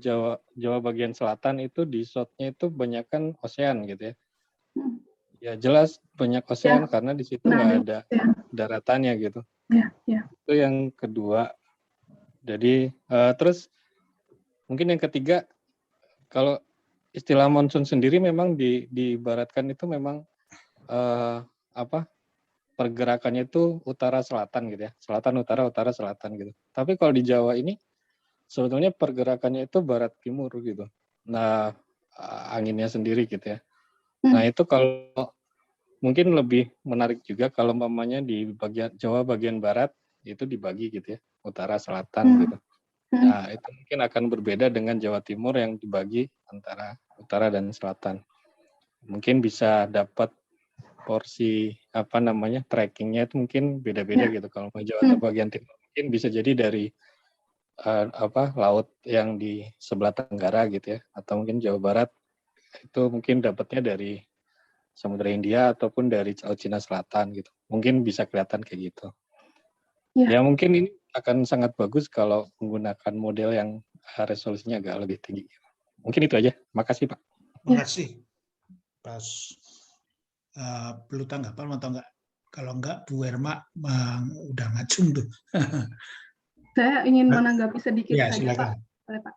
Jawa bagian selatan itu di South-nya itu banyakkan ocean gitu ya. Ya jelas banyak ocean karena di situ nggak ada daratannya gitu. Itu yang kedua. Jadi terus mungkin yang ketiga, kalau istilah monsun sendiri memang diibaratkan itu memang pergerakannya itu utara selatan gitu ya, selatan utara utara selatan gitu. Tapi kalau di Jawa ini sebetulnya pergerakannya itu barat timur gitu. Nah anginnya sendiri gitu ya. Nah itu kalau mungkin lebih menarik juga kalau mamanya di bagian Jawa bagian barat itu dibagi gitu ya, utara selatan gitu. Nah itu mungkin akan berbeda dengan Jawa Timur yang dibagi antara utara dan selatan. Mungkin bisa dapat porsi trackingnya itu mungkin beda-beda gitu. Kalau Jawa bagian timur mungkin bisa jadi dari laut yang di sebelah tenggara gitu ya, atau mungkin Jawa Barat itu mungkin dapatnya dari Samudra Hindia ataupun dari Laut Cina Selatan gitu. Mungkin bisa kelihatan kayak gitu. Ya mungkin ini akan sangat bagus kalau menggunakan model yang resolusinya agak lebih tinggi. Mungkin itu aja. Makasih Pak. Terima kasih. Pas perlu tanggapan atau enggak? Kalau enggak, Bu Erma udah ngacung tuh. Saya ingin menanggapi sedikit ya, saja Pak. Pak.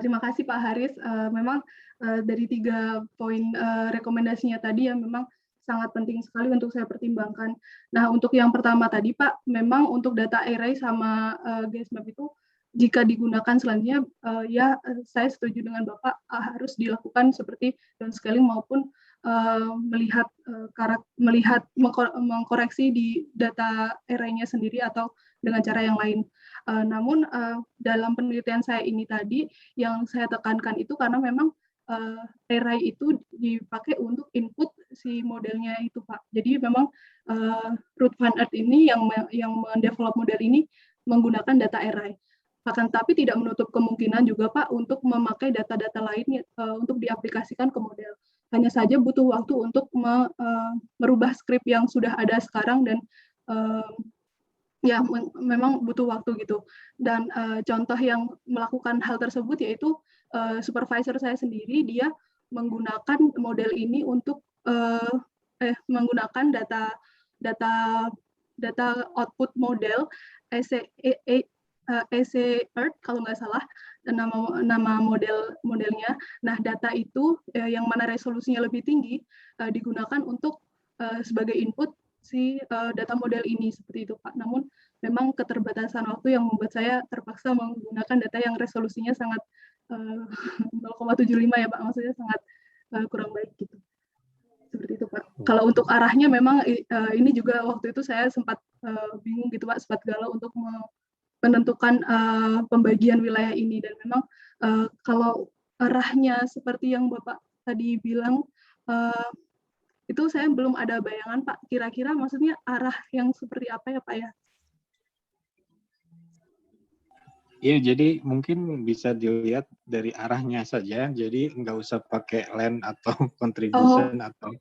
Terima kasih Pak Haris. Memang dari 3 poin rekomendasinya tadi yang memang sangat penting sekali untuk saya pertimbangkan. Nah, untuk yang pertama tadi Pak, memang untuk data array sama GSMAP itu jika digunakan selanjutnya, saya setuju dengan Bapak harus dilakukan seperti downscaling maupun melihat mengkoreksi di data array-nya sendiri atau dengan cara yang lain. Namun dalam penelitian saya ini tadi yang saya tekankan itu karena memang array itu dipakai untuk input si modelnya itu Pak. Jadi memang Ruth Van Eert ini yang mendevelop model ini menggunakan data array. Akan tapi tidak menutup kemungkinan juga Pak untuk memakai data-data lain untuk diaplikasikan ke model. Hanya saja butuh waktu untuk merubah skrip yang sudah ada sekarang dan memang butuh waktu gitu. Dan contoh yang melakukan hal tersebut yaitu supervisor saya sendiri, dia menggunakan model ini untuk menggunakan data output model EC-Earth kalau nggak salah nama modelnya. Nah data itu yang mana resolusinya lebih tinggi digunakan untuk sebagai input si data model ini seperti itu Pak. Namun memang keterbatasan waktu yang membuat saya terpaksa menggunakan data yang resolusinya sangat 0,75 ya Pak, maksudnya sangat kurang baik gitu. Seperti itu Pak. Kalau untuk arahnya memang ini juga waktu itu saya sempat bingung gitu Pak, sempat galau untuk menentukan pembagian wilayah ini dan memang kalau arahnya seperti yang Bapak tadi bilang itu saya belum ada bayangan Pak, kira-kira maksudnya arah yang seperti apa ya Pak ya? Iya, jadi mungkin bisa dilihat dari arahnya saja, jadi nggak usah pakai land atau contribution atau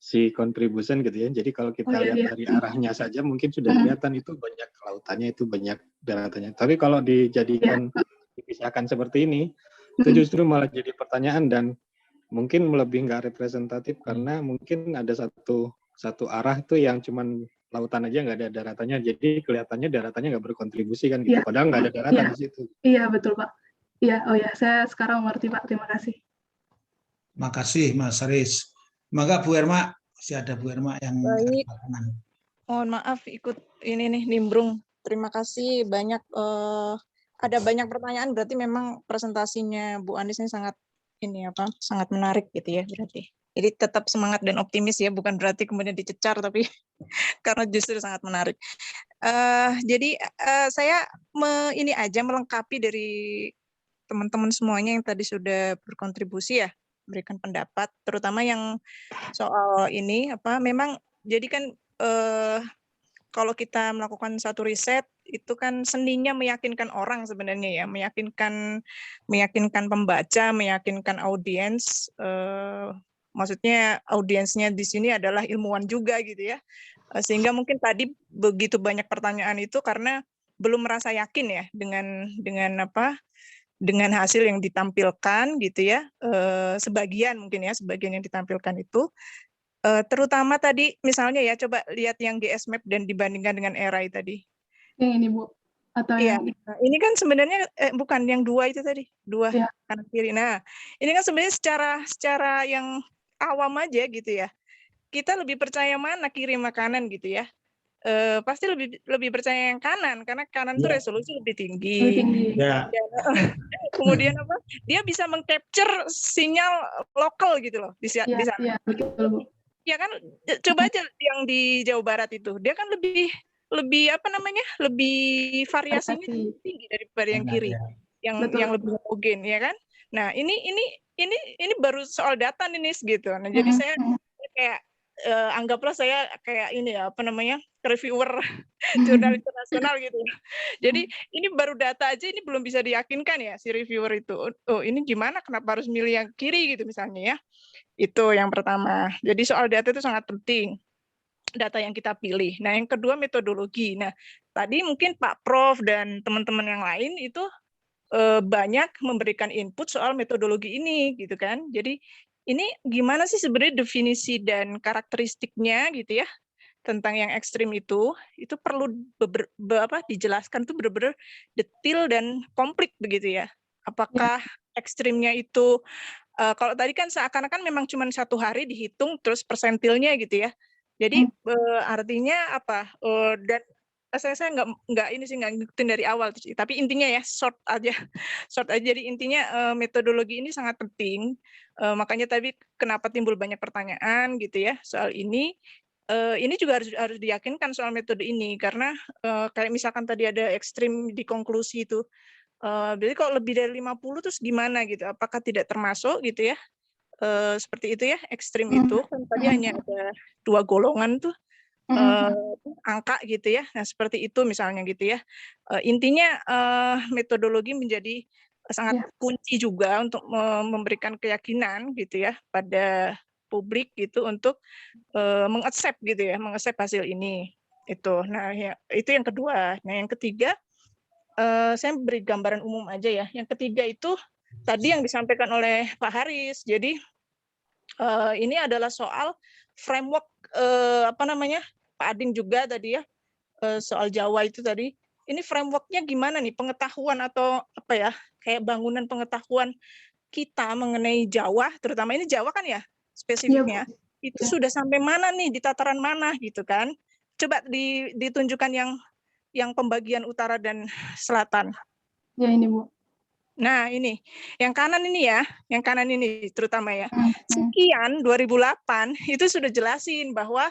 si contribution gitu ya. Jadi kalau kita lihat dari arahnya saja mungkin sudah kelihatan itu banyak lautannya, itu banyak daratannya. Tapi kalau dijadikan dipisahkan seperti ini, itu justru malah jadi pertanyaan dan mungkin lebih nggak representatif karena mungkin ada satu arah tuh yang cuman lautan aja nggak ada daratannya, jadi kelihatannya daratannya nggak berkontribusi kan gitu, padahal nggak ada daratan di situ. Iya betul Pak. Iya, saya sekarang mengerti Pak, terima kasih. Makasih Mas Haris. Maka Bu Erma, masih ada Bu Erma yang Baik. belakangan. Mohon maaf ikut ini nih nimbrung. Terima kasih banyak. Ada banyak pertanyaan. Berarti memang presentasinya Bu Anies ini sangat sangat menarik gitu ya berarti. Jadi tetap semangat dan optimis ya. Bukan berarti kemudian dicecar, tapi karena justru sangat menarik. Jadi saya ini aja melengkapi dari teman-teman semuanya yang tadi sudah berkontribusi ya, berikan pendapat, terutama yang soal ini memang jadi kan kalau kita melakukan satu riset itu kan seninya meyakinkan orang sebenarnya ya, meyakinkan pembaca, meyakinkan audiens. Maksudnya audiensnya di sini adalah ilmuwan juga gitu ya, sehingga mungkin tadi begitu banyak pertanyaan itu karena belum merasa yakin ya dengan hasil yang ditampilkan gitu ya, sebagian yang ditampilkan itu, terutama tadi misalnya ya coba lihat yang GSMAP dan dibandingkan dengan ERAI tadi. Yang ini Bu, atau Iya, yang ini kan sebenarnya bukan yang 2 itu tadi, 2 ya. kanan kiri. Nah, ini kan sebenarnya secara yang awam aja gitu ya. Kita lebih percaya mana kiri sama kanan gitu ya. Pasti lebih percaya yang kanan karena kanan itu resolusi lebih tinggi. Ya. Kemudian dia bisa mengcapture sinyal lokal gitu loh di sana. Iya, betul Bu. Ya kan, coba aja yang di Jawa Barat itu, dia kan lebih lebih variasinya tinggi daripada yang kiri, yang lebih homogen ya kan. Nah ini baru soal data nih Nis gitu. Nah jadi saya kayak anggaplah saya kayak ini ya reviewer jurnal internasional gitu. Jadi ini baru data aja, ini belum bisa diyakinkan ya si reviewer itu. Oh ini gimana? Kenapa harus milih yang kiri gitu misalnya ya? Itu yang pertama. Jadi soal data itu sangat penting, data yang kita pilih. Nah yang kedua metodologi. Nah tadi mungkin Pak Prof dan teman-teman yang lain itu banyak memberikan input soal metodologi ini gitu kan. Jadi ini gimana sih sebenarnya definisi dan karakteristiknya gitu ya tentang yang ekstrim itu perlu dijelaskan tuh benar-benar detail dan komplit begitu ya. Apakah ekstrimnya itu kalau tadi kan seakan-akan memang cuma 1 hari dihitung terus persentilnya gitu ya. Jadi artinya dan saya nggak ngikutin dari awal, tapi intinya ya short aja. Jadi intinya metodologi ini sangat penting. Makanya tadi kenapa timbul banyak pertanyaan gitu ya soal ini. Ini juga harus diyakinkan soal metode ini karena kayak misalkan tadi ada ekstrim di konklusi itu. Jadi kalau lebih dari 50 terus gimana gitu? Apakah tidak termasuk gitu ya? Seperti itu ya ekstrim itu kan tadi hanya ada 2 golongan tuh. Angka gitu ya. Nah, seperti itu misalnya gitu ya. Intinya metodologi menjadi sangat kunci juga untuk memberikan keyakinan gitu ya pada publik gitu untuk mengaccept gitu ya, mengaccept hasil ini. Itu. Nah, ya, itu yang kedua. Nah, yang ketiga saya beri gambaran umum aja ya. Yang ketiga itu tadi yang disampaikan oleh Pak Haris. Jadi ini adalah soal framework Pak Ading juga tadi ya soal Jawa itu tadi. Ini frameworknya gimana nih pengetahuan atau kayak bangunan pengetahuan kita mengenai Jawa, terutama ini Jawa kan ya spesifiknya. Itu sudah sampai mana nih di tataran mana gitu kan? Coba ditunjukkan yang pembagian utara dan selatan. Ya ini Bu. Nah ini, yang kanan ini terutama ya. Sekian 2008 itu sudah jelasin bahwa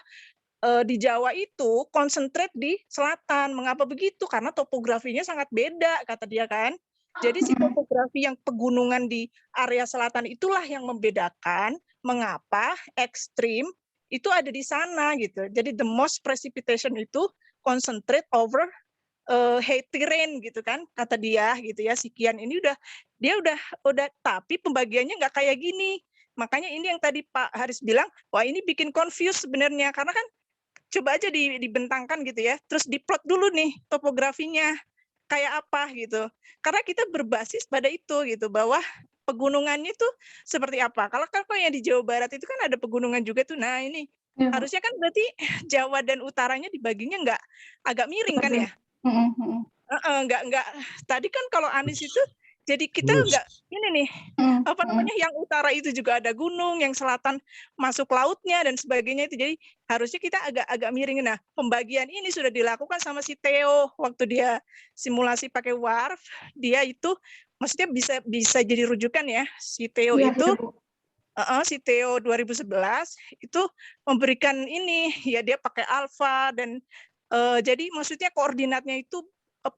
di Jawa itu konsentrat di selatan. Mengapa begitu? Karena topografinya sangat beda kata dia kan. Jadi si topografi yang pegunungan di area selatan itulah yang membedakan mengapa ekstrim itu ada di sana gitu. Jadi the most precipitation itu concentrate over high terrain gitu kan kata dia gitu ya. Sekian ini udah tapi pembagiannya nggak kayak gini. Makanya ini yang tadi Pak Haris bilang, wah ini bikin confuse sebenarnya karena kan coba aja dibentangkan gitu ya. Terus diplot dulu nih topografinya kayak apa gitu. Karena kita berbasis pada itu gitu bahwa pegunungannya itu seperti apa. Kalau yang di Jawa Barat itu kan ada pegunungan juga tuh. Nah, ini harusnya kan berarti Jawa dan utaranya dibaginya agak miring kan ya? Enggak. Tadi kan kalau Anies itu Jadi kita nggak ini nih apa namanya, yang utara itu juga ada gunung, yang selatan masuk lautnya dan sebagainya itu. Jadi harusnya kita agak miring. Nah, pembagian ini sudah dilakukan sama si Theo waktu dia simulasi pakai WRF. Dia itu maksudnya bisa jadi rujukan ya. Si Theo itu si Theo 2011 itu memberikan ini ya, dia pakai alfa dan jadi maksudnya koordinatnya itu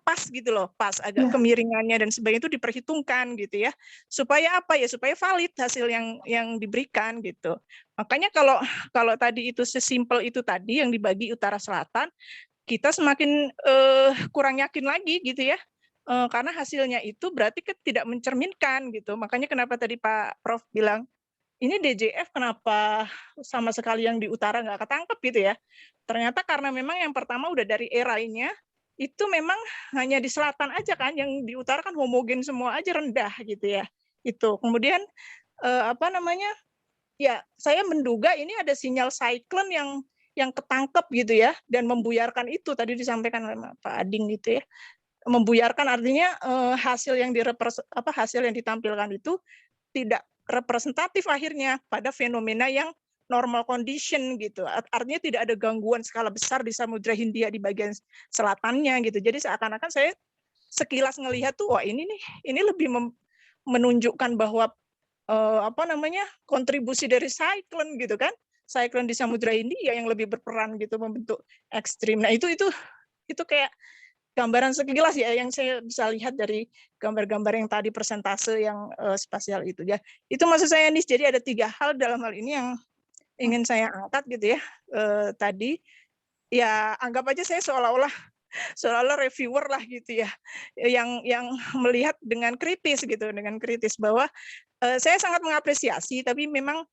pas gitu loh, pas agak kemiringannya dan sebagainya itu diperhitungkan gitu ya, supaya apa ya, supaya valid hasil yang diberikan gitu. Makanya kalau tadi itu sesimpel itu tadi yang dibagi utara selatan, kita semakin kurang yakin lagi gitu ya, karena hasilnya itu berarti tidak mencerminkan gitu. Makanya kenapa tadi Pak Prof bilang ini DJF kenapa sama sekali yang di utara nggak ketangkep gitu ya. Ternyata karena memang yang pertama udah dari eranya, itu memang hanya di selatan aja kan, yang di utara kan homogen semua aja, rendah gitu ya. Itu. Kemudian apa namanya? Ya, saya menduga ini ada sinyal siklon yang ketangkep gitu ya, dan membuyarkan itu tadi disampaikan oleh Pak Ading gitu ya. Membuyarkan artinya hasil yang hasil yang ditampilkan itu tidak representatif akhirnya pada fenomena yang normal condition gitu. Artinya tidak ada gangguan skala besar di Samudra Hindia di bagian selatannya gitu. Jadi seakan-akan saya sekilas ngelihat tuh, wah ini lebih menunjukkan bahwa apa namanya, kontribusi dari siklon gitu kan. Siklon di Samudra Hindia yang lebih berperan gitu membentuk ekstrim. Nah, itu kayak gambaran sekilas ya yang saya bisa lihat dari gambar-gambar yang tadi persentase yang spasial itu ya. Itu maksud saya nih, jadi ada 3 hal dalam hal ini yang ingin saya angkat gitu ya tadi. Ya anggap aja saya seolah-olah reviewer lah gitu ya, yang melihat dengan kritis gitu, bahwa saya sangat mengapresiasi, tapi memang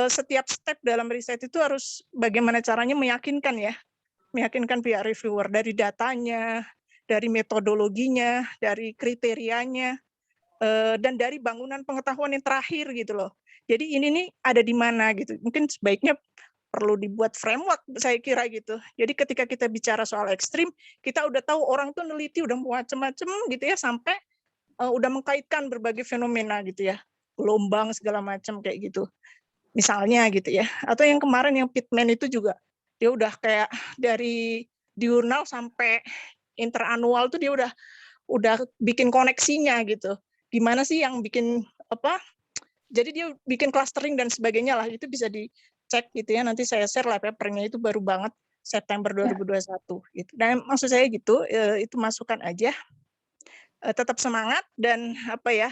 setiap step dalam riset itu harus bagaimana caranya meyakinkan pihak reviewer dari datanya, dari metodologinya, dari kriterianya, dan dari bangunan pengetahuan yang terakhir gitu loh. Jadi ini nih ada di mana gitu. Mungkin sebaiknya perlu dibuat framework saya kira gitu. Jadi ketika kita bicara soal ekstrim, kita udah tahu orang tuh neliti udah macam-macam gitu ya, sampai udah mengkaitkan berbagai fenomena gitu ya. Gelombang segala macam kayak gitu. Misalnya gitu ya. Atau yang kemarin yang Pitman itu juga dia udah kayak dari diurnal sampai interanual tuh dia udah bikin koneksinya gitu. Gimana sih yang bikin apa? Jadi dia bikin clustering dan sebagainya lah, itu bisa dicek gitu ya. Nanti saya share lah papernya, itu baru banget September 2021 gitu. Dan maksud saya gitu, itu masukan aja. Tetap semangat dan apa ya?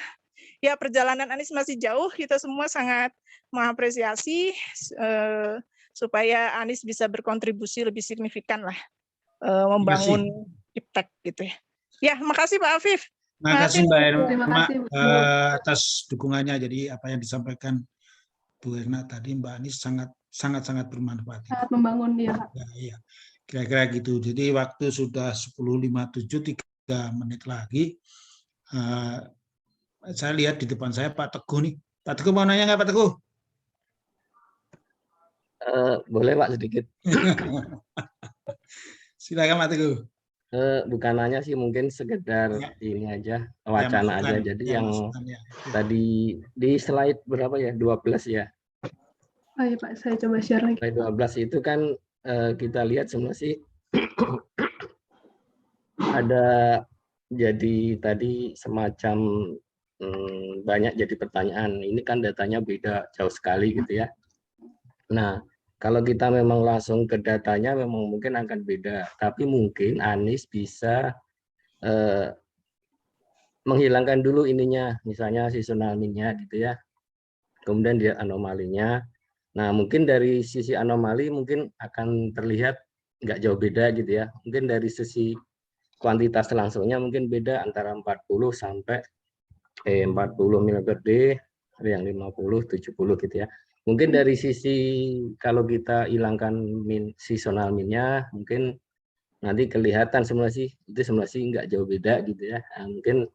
Ya perjalanan Anies masih jauh, kita semua sangat mengapresiasi supaya Anies bisa berkontribusi lebih signifikan lah membangun impact gitu ya. Ya, makasih Pak Afif. Terima kasih Mbak Erna atas dukungannya. Jadi apa yang disampaikan Bu Erna tadi, Mbak Anies sangat bermanfaat. Sangat membangun dia. Ya, kira-kira gitu. Jadi waktu sudah 10.57, 3 menit lagi. Saya lihat di depan saya Pak Teguh nih. Pak Teguh mau nanya nggak Pak Teguh? Boleh Pak sedikit. Silakan Pak Teguh. Bukan nanya sih, mungkin sekedar ini aja, wacana aja. Jadi yang tadi di slide berapa ya? 12 ya? Oh iya Pak, saya coba share lagi. Slide 12 itu kan kita lihat sebenarnya sih ada jadi tadi semacam banyak jadi pertanyaan. Ini kan datanya beda jauh sekali gitu ya. Nah, kalau kita memang langsung ke datanya memang mungkin akan beda, tapi mungkin Anies bisa menghilangkan dulu ininya, misalnya seasonal mean-nya gitu ya. Kemudian dia anomalinya. Nah, mungkin dari sisi anomali mungkin akan terlihat nggak jauh beda gitu ya. Mungkin dari sisi kuantitas langsungnya mungkin beda antara 40 sampai 40 mg/d, yang 50, 70 gitu ya. Mungkin dari sisi kalau kita hilangkan seasonal mean-nya, mungkin nanti kelihatan sebenarnya sih itu sebenarnya sih nggak jauh beda gitu ya. Nah, mungkin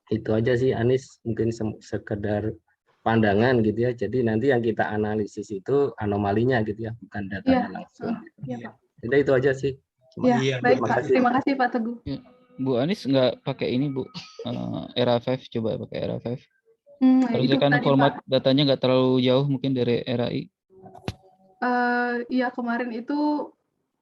itu aja sih Anies, mungkin sekedar pandangan gitu ya. Jadi nanti yang kita analisis itu anomalinya gitu ya, bukan datanya langsung. Iya Pak. Jadi itu aja sih. Ya, baik Pak. Terima kasih Pak Teguh. Bu Anis nggak pakai ini Bu, RA5, coba pakai RA5. Kalau Itu misalkan tadi format Pak. datanya nggak terlalu jauh mungkin dari RAI. Iya kemarin itu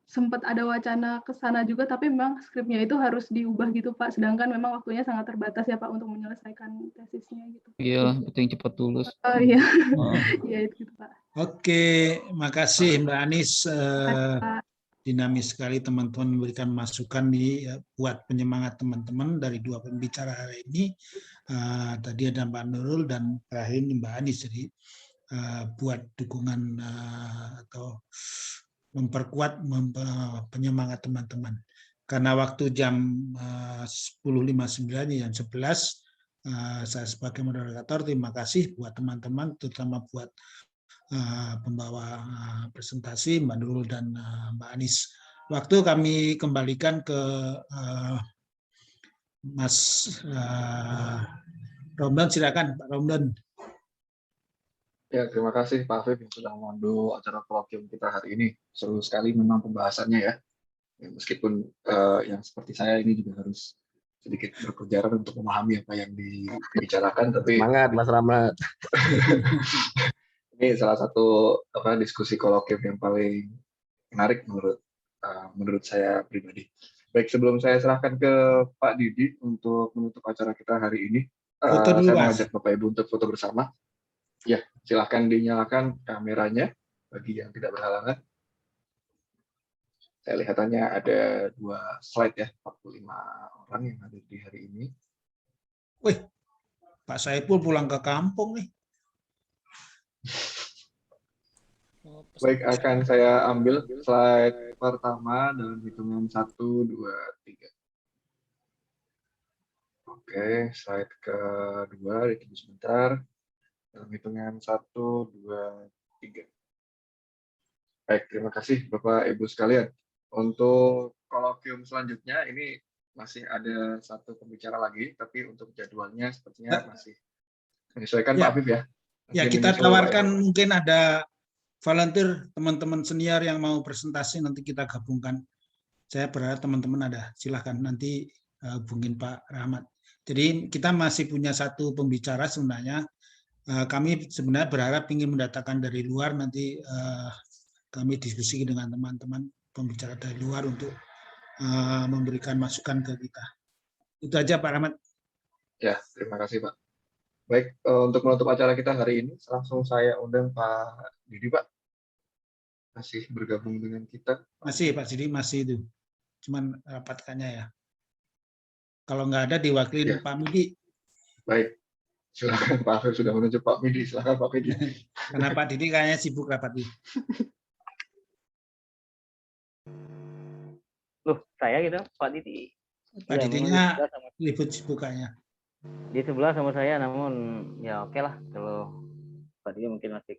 sempat ada wacana ke sana juga, tapi memang skripnya itu harus diubah gitu Pak. Sedangkan memang waktunya sangat terbatas ya Pak untuk menyelesaikan tesisnya gitu. Iya, penting cepat lulus. Iya, Oh. iya itu gitu Pak. Oke, makasih Mbak Anis. Pak. Dinamis sekali teman-teman memberikan masukan buat penyemangat teman-teman dari dua pembicara hari ini. Tadi ada Mbak Nurul dan terakhir Mbak Anis. Jadi buat dukungan atau memperkuat penyemangat teman-teman. Karena waktu jam 10.59 jam 11, saya sebagai moderator terima kasih buat teman-teman, terutama buat pembawa presentasi Mbak Nurul dan Mbak Anis. Waktu kami kembalikan ke Mas Romdan, silakan Pak Romdan. Ya, terima kasih Pak Afif yang sudah memandu acara kolokium kita hari ini. Seru sekali memang pembahasannya ya. Meskipun yang seperti saya ini juga harus sedikit berkejaran untuk memahami apa yang dibicarakan, tapi semangat Mas Rahmat. Ini salah satu diskusi kolokium yang paling menarik menurut saya pribadi. Baik, sebelum saya serahkan ke Pak Didi untuk menutup acara kita hari ini, saya mengajak Bapak Ibu untuk foto bersama. Ya, silahkan dinyalakan kameranya bagi yang tidak berhalangan. Saya lihatannya ada 2 slide ya, 45 orang yang hadir di hari ini. Wih, Pak Saiful pulang ke kampung nih. Baik, akan saya ambil slide pertama dalam hitungan 1, 2, 3. Oke, slide kedua, ditunggu sebentar. Dalam hitungan 1, 2, 3. Baik, terima kasih Bapak Ibu sekalian. Untuk kolokium selanjutnya ini masih ada 1 pembicara lagi, tapi untuk jadwalnya sepertinya masih menyesuaikan ya. Pak Afif ya. Ya, kita tawarkan mungkin ada volunteer teman-teman senior yang mau presentasi, nanti kita gabungkan. Saya berharap teman-teman ada, silahkan nanti hubungin Pak Rahmat. Jadi kita masih punya 1 pembicara sebenarnya. Kami sebenarnya berharap ingin mendatangkan dari luar, nanti kami diskusi dengan teman-teman pembicara dari luar untuk memberikan masukan ke kita. Itu aja Pak Rahmat. Ya, terima kasih Pak. Baik, untuk menutup acara kita hari ini, langsung saya undang Pak Didi, Pak. Masih bergabung dengan kita. Masih, Pak Didi, masih itu. Cuman rapatkannya ya. Kalau nggak ada, diwakilin ya. Pak Midi. Baik, silakan Pak Afif sudah menunjuk Pak Midi. Silakan Pak Midi. Karena Pak Didi kayaknya sibuk rapat ini. Loh, saya gitu, Pak Didi. Pak Didinya sibuk kayaknya. Di sebelah sama saya, namun ya oke lah kalau Pak Didi mungkin masih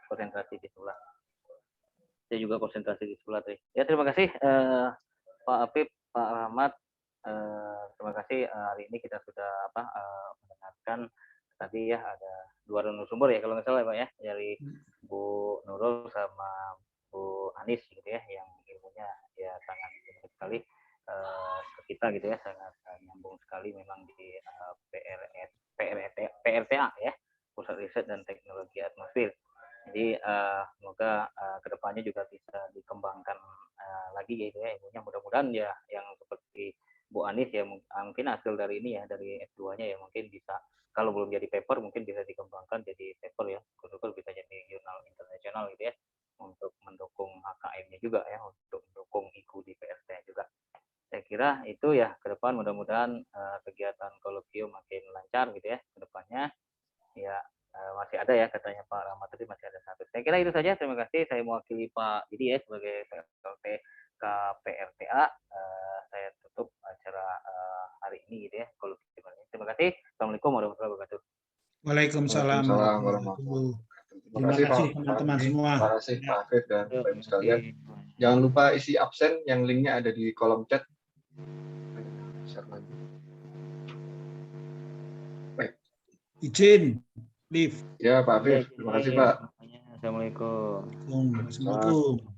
konsentrasi di sebelah. Saya juga konsentrasi di sebelah tadi. Ya terima kasih Pak Afif, Pak Rahmat. Terima kasih hari ini kita sudah mendengarkan tadi ya ada 2 narasumber ya kalau nggak salah ya Pak ya, dari Bu Nurul sama Bu Anis gitu ya, yang ilmunya ya sangat menarik sekali ke kita gitu ya, sangat nyambung sekali memang di PRTA ya, Pusat Riset dan Teknologi Atmosfer. Jadi semoga kedepannya juga bisa dikembangkan lagi gitu ya ilmunya, mudah-mudahan ya yang seperti Bu Anis ya mungkin hasil dari ini ya dari S2-nya ya mungkin bisa, kalau belum jadi paper mungkin bisa dikembangkan jadi paper ya, betul-betul bisa jadi jurnal internasional gitu ya, untuk mendukung HKM-nya juga ya, untuk mendukung IKU di PRT juga. Saya kira itu ya ke depan, mudah-mudahan kegiatan kolokium makin lancar gitu ya ke depannya. Ya masih ada ya katanya Pak Rahmat tadi, masih ada 1. Saya kira itu saja, terima kasih. Saya mewakili Pak Didi ya sebagai PLT KPRTA. Saya tutup acara hari ini gitu ya kolokium. Terima kasih. Assalamualaikum warahmatullahi wabarakatuh. Waalaikumsalam warahmatullahi wabarakatuh. Terima kasih teman-teman semua. Terima kasih Pak Afif dan Bapak Ibu sekalian. Jangan lupa isi absen yang linknya ada di kolom chat. Share lagi. Baik. Izin, live. Ya Pak Afif, terima kasih Pak. Assalamualaikum. Assalamualaikum.